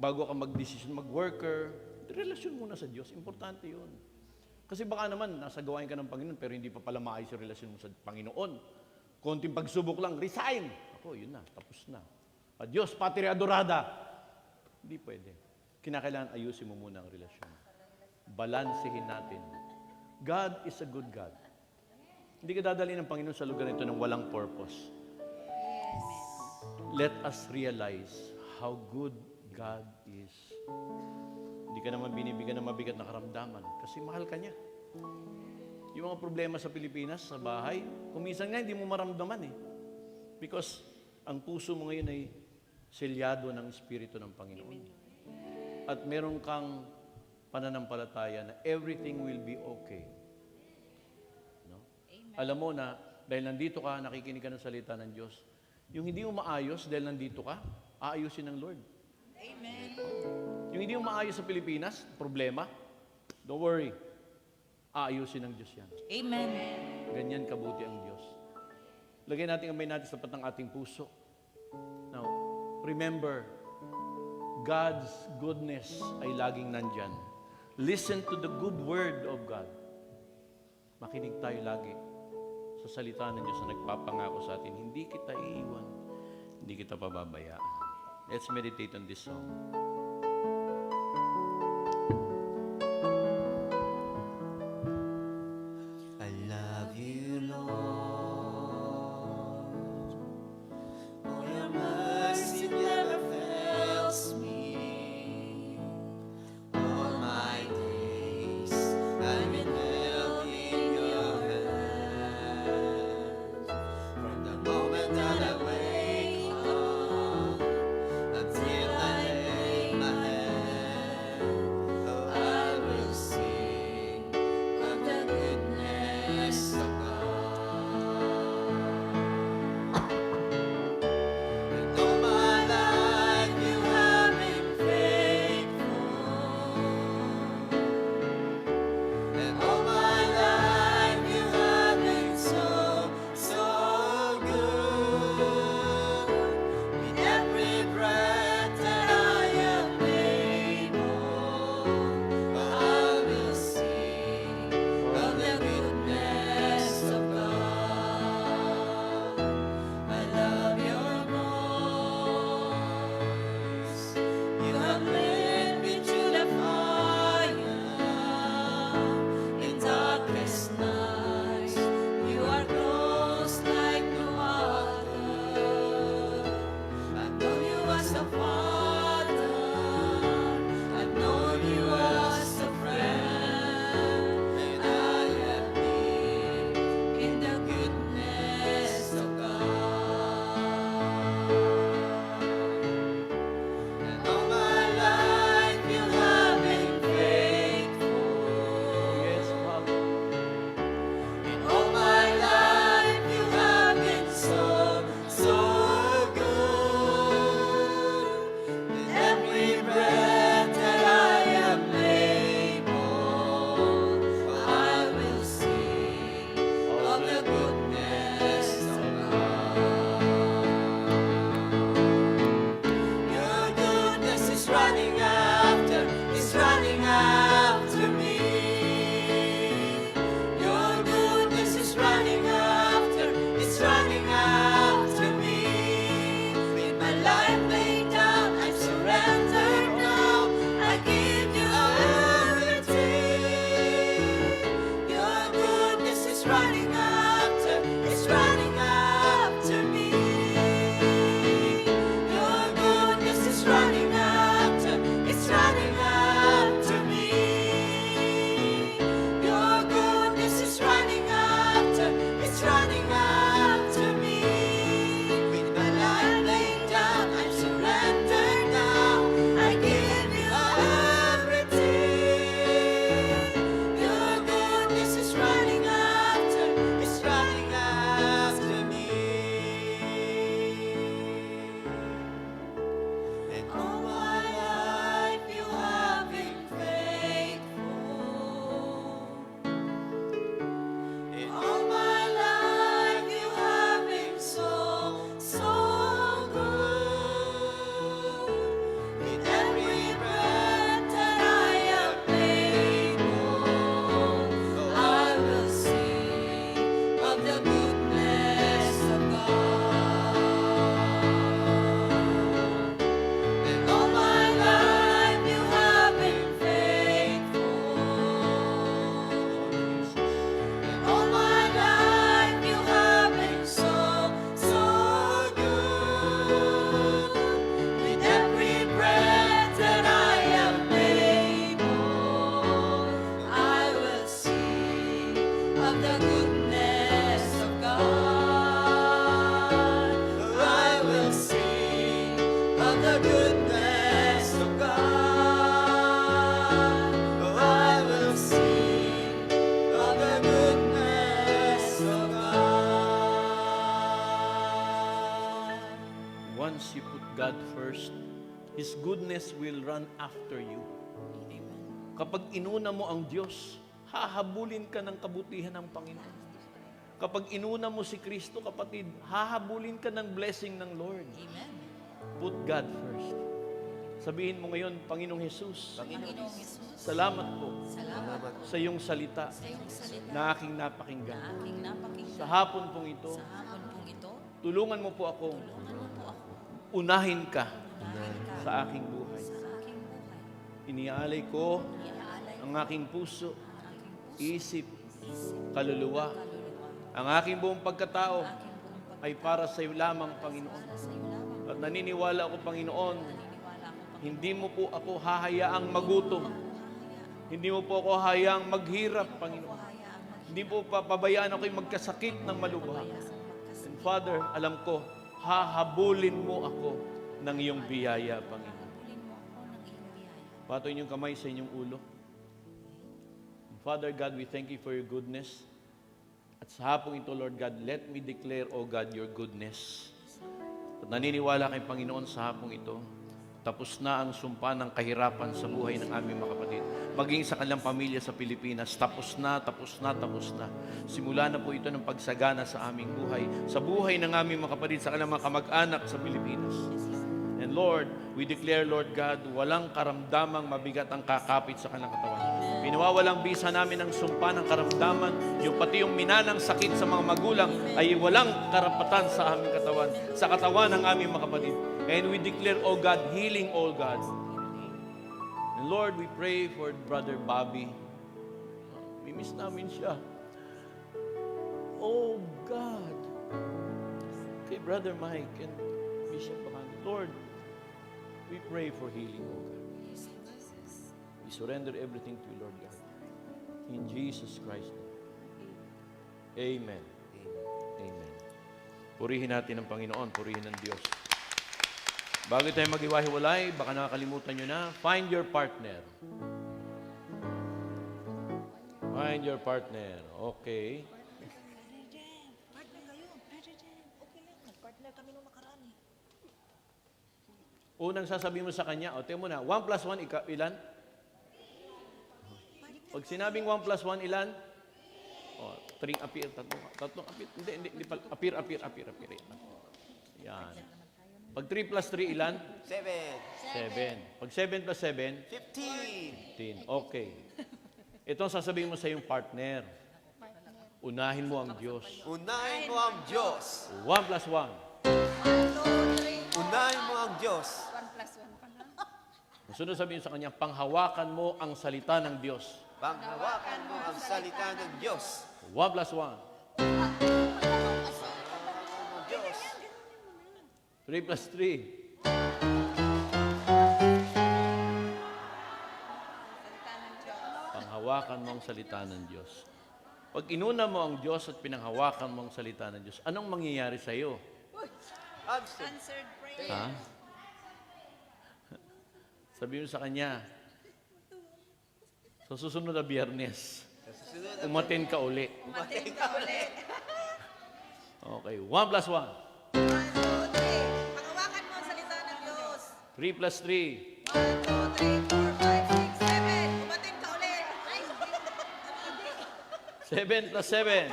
Bago ka mag-decision, mag-worker, relasyon mo na sa Diyos. Importante yun. Kasi baka naman, nasa gawain ka ng Panginoon, pero hindi pa pala maayos yung relasyon mo sa Panginoon. Konting pagsubok lang, resign. Ako, yun na, tapos na. At Diyos, patria adorada. Hindi pwede. Kinakailangan ayusin mo muna ang relasyon. Balansehin natin. God is a good God. Hindi ka dadalhin ng Panginoon sa lugar nito ng walang purpose. Let us realize how good God is. Hindi ka naman binibigyan ng mabigat na karamdaman kasi mahal ka niya. Yung mga problema sa Pilipinas, sa bahay, kuminsan nga hindi mo maramdaman eh. Because ang puso mo ngayon ay selyado ng Espiritu ng Panginoon. At meron kang pananampalataya na everything will be okay. Alam mo na, dahil nandito ka, nakikinig ka ng salita ng Diyos, yung hindi mo maayos dahil nandito ka, aayusin ng Lord. Amen. Yung hindi mo maayos sa Pilipinas, problema, don't worry, aayusin ng Diyos yan. Amen. Ganyan kabuti ang Diyos. Lagay natin ang may natin sa tapat ng ating puso. Now, remember, God's goodness ay laging nandyan. Listen to the good word of God. Makinig tayo lagi sa salita ng Diyos na nagpapangako sa atin, hindi kita iiwan, hindi kita pababayaan. Let's meditate on this song. I love you, Lord. Oh, your mercy never fails me. All my days I've been held in your hands. From the moment that I wake up until I lay once you put God first, His goodness will run after you. Kapag inuna mo ang Diyos, hahabulin ka ng kabutihan ng Panginoon. Kapag inuna mo si Kristo, kapatid, hahabulin ka ng blessing ng Lord. Amen. Put God first. Sabihin mo ngayon, Panginoong Jesus, Panginoong Jesus, salamat po salamat sa iyong salita sa iyong salita na aking napakinggan. na aking napakinggan Sa hapon pong ito, sa hapon pong ito. tulungan mo po akong Tulungan mo po ako. unahin ka Unahin ka sa aking buhay. sa aking buhay. Iniaalay ko Iaalay ang aking puso, ang aking puso, isip, isip, kaluluwa. kaluluwa. Ang aking buong pagkatao Aking buong pag- ay para sa iyo lamang, Panginoon. para sa iyo lamang. At naniniwala ako, Panginoon, Naniniwala ako, hindi mo po ako hahayaang magutom. Hindi mo po ako hahayaang maghirap, Panginoon. hayaang mag- Hindi po papabayaan ako'y magkasakit ng malubha. And Father, alam ko, hahabulin mo ako ng iyong biyaya, Panginoon. Habulin mo ako ng iyong biyaya. Patuloy niyong kamay sa inyong ulo. And Father God, we thank you for your goodness. At sa hapong ito, Lord God, let me declare, O God, your goodness. At naniniwala kay Panginoon sa hapong ito, tapos na ang sumpa ng kahirapan sa buhay ng aming mga kapatid. Maging sa kanilang pamilya sa Pilipinas, tapos na, tapos na, tapos na. Simula na po ito ng pagsagana sa aming buhay, sa buhay ng aming mga kapatid, sa kanilang mga kamag-anak sa Pilipinas. And Lord, we declare, Lord God, walang karamdamang mabigat ang kakapit sa kanilang katawan. Pinawawalang bisa namin ang sumpa ng karamdaman, yung pati yung minanang sakit sa mga magulang ay walang karapatan sa aming katawan, sa katawan ng aming mga kapatid. And we declare, O God, healing, O God. And Lord, we pray for Brother Bobby. Mimiss namin siya. Oh God. Kay Brother Mike and Bishop Bacan. Lord, we pray for healing, O God. We surrender everything to you, Lord God. In Jesus Christ's name. Amen. Amen. Purihin natin ang Panginoon, purihin ang Diyos. Bago tayo mag-iwahiwalay, baka nakakalimutan nyo na, find your partner. Find your partner. Okay. Partner kayo, partner dyan. Okay lang, nag-partner kami nung nakaraan eh. Unang sasabihin mo sa kanya, o tingnan mo na, 1 plus 1, ilan? Pag sinabing 1 plus 1, ilan? O, 3 appear, tatlong appear. Hindi pala, appear. Yan. Pag 3 plus 3, ilan? 7. 7. Pag 7 plus 7, 15. 15. Okay. Ito ang sasabihin mo sa iyong partner. Unahin mo ang Diyos. Unahin mo ang Diyos. 1 plus 1. Unahin mo ang Diyos. Ang sunod sabihin sa kanya, panghawakan mo ang salita ng Diyos. Panghawakan mo ang salita ng Diyos. 1 plus 1. Ang Diyos. 3 plus 3. Panghawakan mo ang salita ng Diyos. Pag inuna mo ang Diyos at pinanghawakan mo ang salita ng Diyos, anong mangyayari sa iyo? Answer. Ha? Sabi mo sa kanya, sa susunod na Biyernes, umaten ka uli. Umating ka ulit. Okay, 1 plus 1. 1, 2, 3. Panghawakan mo ang salita ng Diyos. 3 plus 3. 1, 2, 3, 4, 5, 6, 7. Umating ka ulit. Ay, 7 plus 7.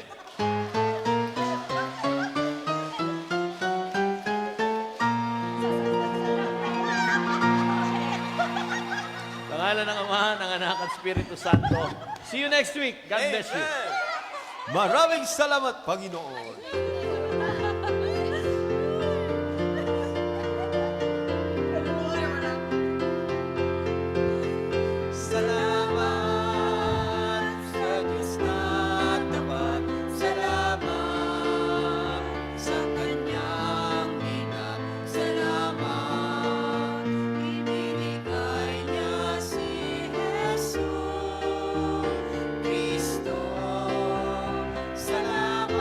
Pangalan ng Ama, ng Anak at Espiritu Santo. See you next week. God bless you. Amen. Maraming salamat, Panginoon. Salamat sa Diyos na tapat. Salamat sa Kanyang ingat. Salamat, ibinigay niya si Jesus Cristo. Salamat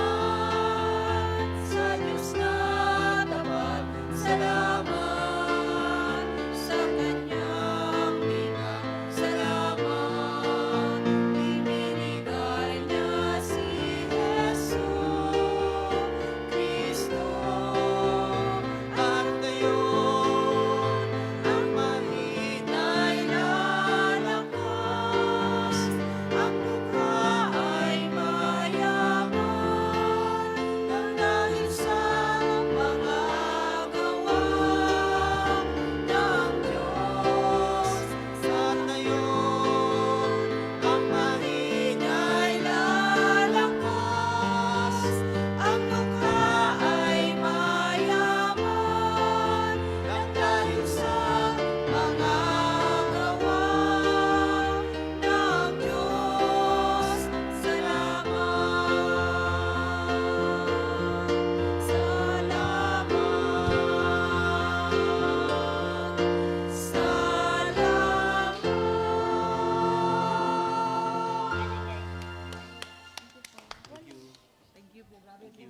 you.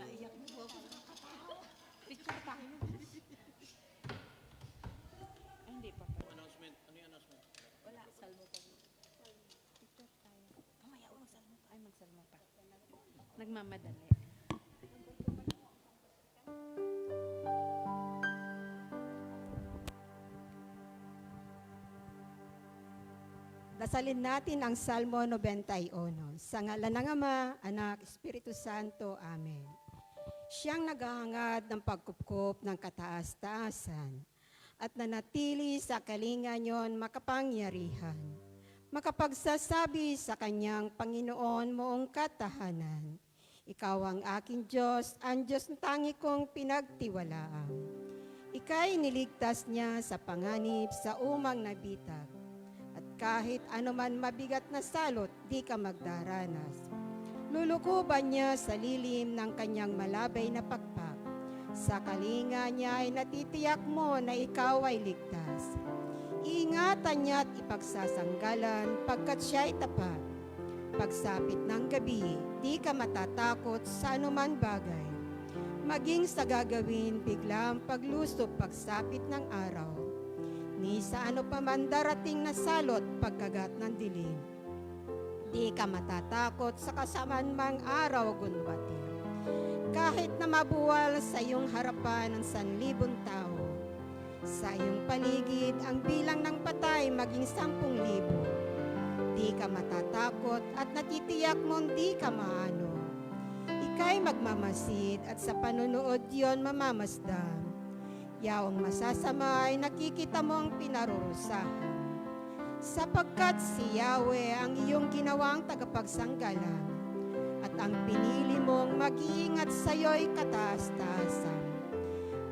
Picture tayo. Ay, hindi pa pa. Announcement. Ano yung announcement? Wala, salmo pa. Picture tayo. Mamaya, magsalmo pa. Ay, magsalmo pa. Nagmamadali. Dasalin natin ang Salmo 91. Sa ngalan ng Ama, Anak, Espiritu Santo. Amen. Siyang naghahangad ng pagkupkop ng kataas-taasan at nanatili sa kalinganyon makapangyarihan. Makapagsasabi sa kanyang Panginoon moong katahanan. Ikaw ang aking Diyos, ang Diyos na tangi kong pinagtiwalaan. Ika'y niligtas niya sa panganib sa umang nabitag. At kahit anuman mabigat na salot, di ka magdaranas. Lulukuban niya sa lilim ng kanyang malabay na pakpak. Sa kalinga niya ay natitiyak mo na ikaw ay ligtas. Iingatan niya at ipagsasanggalan pagkat siya'y tapat. Pagsapit ng gabi, di ka matatakot sa anuman bagay. Maging sa gagawin, biglang paglusob pagsapit ng araw. Ni sa ano pa man darating na salot pagkagat ng dilim. Di ka matatakot sa kasamaan mang araw gunwati. Kahit na mabuwal sa iyong harapan ng 1,000 tao, sa iyong paligid ang bilang ng patay maging 10,000. Di ka matatakot at natitiyak mong di ka maano. Ika'y magmamasid at sa panunood yon mamamasdan. Yaong masasama ay nakikita mo ang pinarurusahan. Sapagkat si Yahweh ang iyong ginawang tagapagsanggalan at ang pinili mong mag-iingat sa iyo'y kataas-taasan.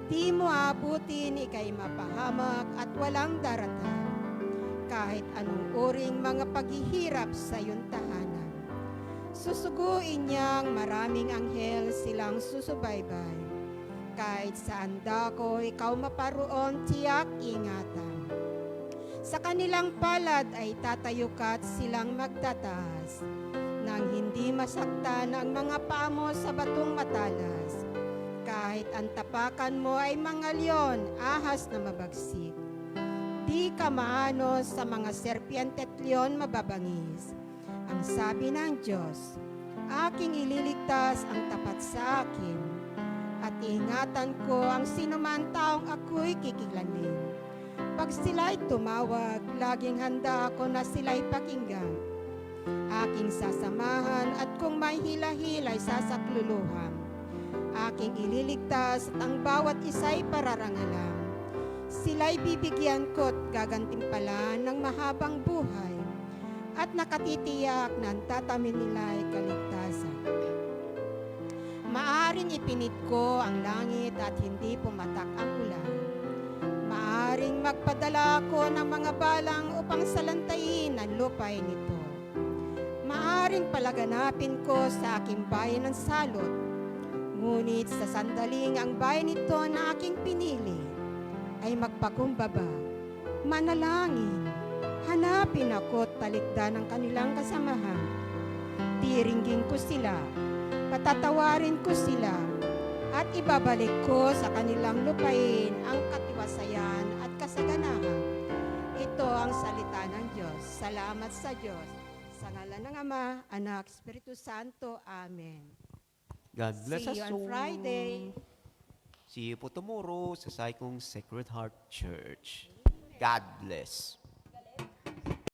Di mo abutin, ika'y mapahamak at walang daratan. Kahit anong uring mga paghihirap sa iyong tahanan. Susuguin niyang maraming anghel silang susubaybay. Kahit saan dako, ikaw maparoon, tiyak ingatan. Sa kanilang palad ay tatayo ka't silang magtataas, nang hindi masaktan ang mga paa mo sa batong matalas. Kahit ang tapakan mo ay mga leon, ahas na mabagsik. Di ka maano sa mga serpiente at leon mababangis. Ang sabi ng Diyos, aking ililigtas ang tapat sa akin. At ingatan ko ang sinuman taong ako'y kikiglanin. Pag sila'y tumawag, laging handa ako na sila'y pakinggan. Aking sasamahan at kung may hila-hila'y sasakluluhan. Aking ililigtas at ang bawat isa'y pararangalan. Sila'y bibigyan ko't gagantimpalan ng mahabang buhay. At nakatitiyak na ang tatamin nila'y kaligtasan. Maaring ipinit ko ang langit at hindi pumatak ang ulan. Maaring magpadala ako ng mga balang upang salantayin ang lupay nito. Maaring palaganapin ko sa aking bayan ng salot. Ngunit sa sandaling ang bayan nito na aking pinili ay magpakumbaba, manalangin, hanapin ako't talikdan ng kanilang kasamahan. Tiringgin ko sila, patatawarin ko sila, at ibabalik ko sa kanilang lupain ang katiwasayan at kasaganahan. Ito ang salita ng Diyos. Salamat sa Diyos. Sa ngalan ng Ama, Anak, Espiritu Santo. Amen. God bless See us you on all. Friday. See you po tomorrow sa Saikong Sacred Heart Church. God bless.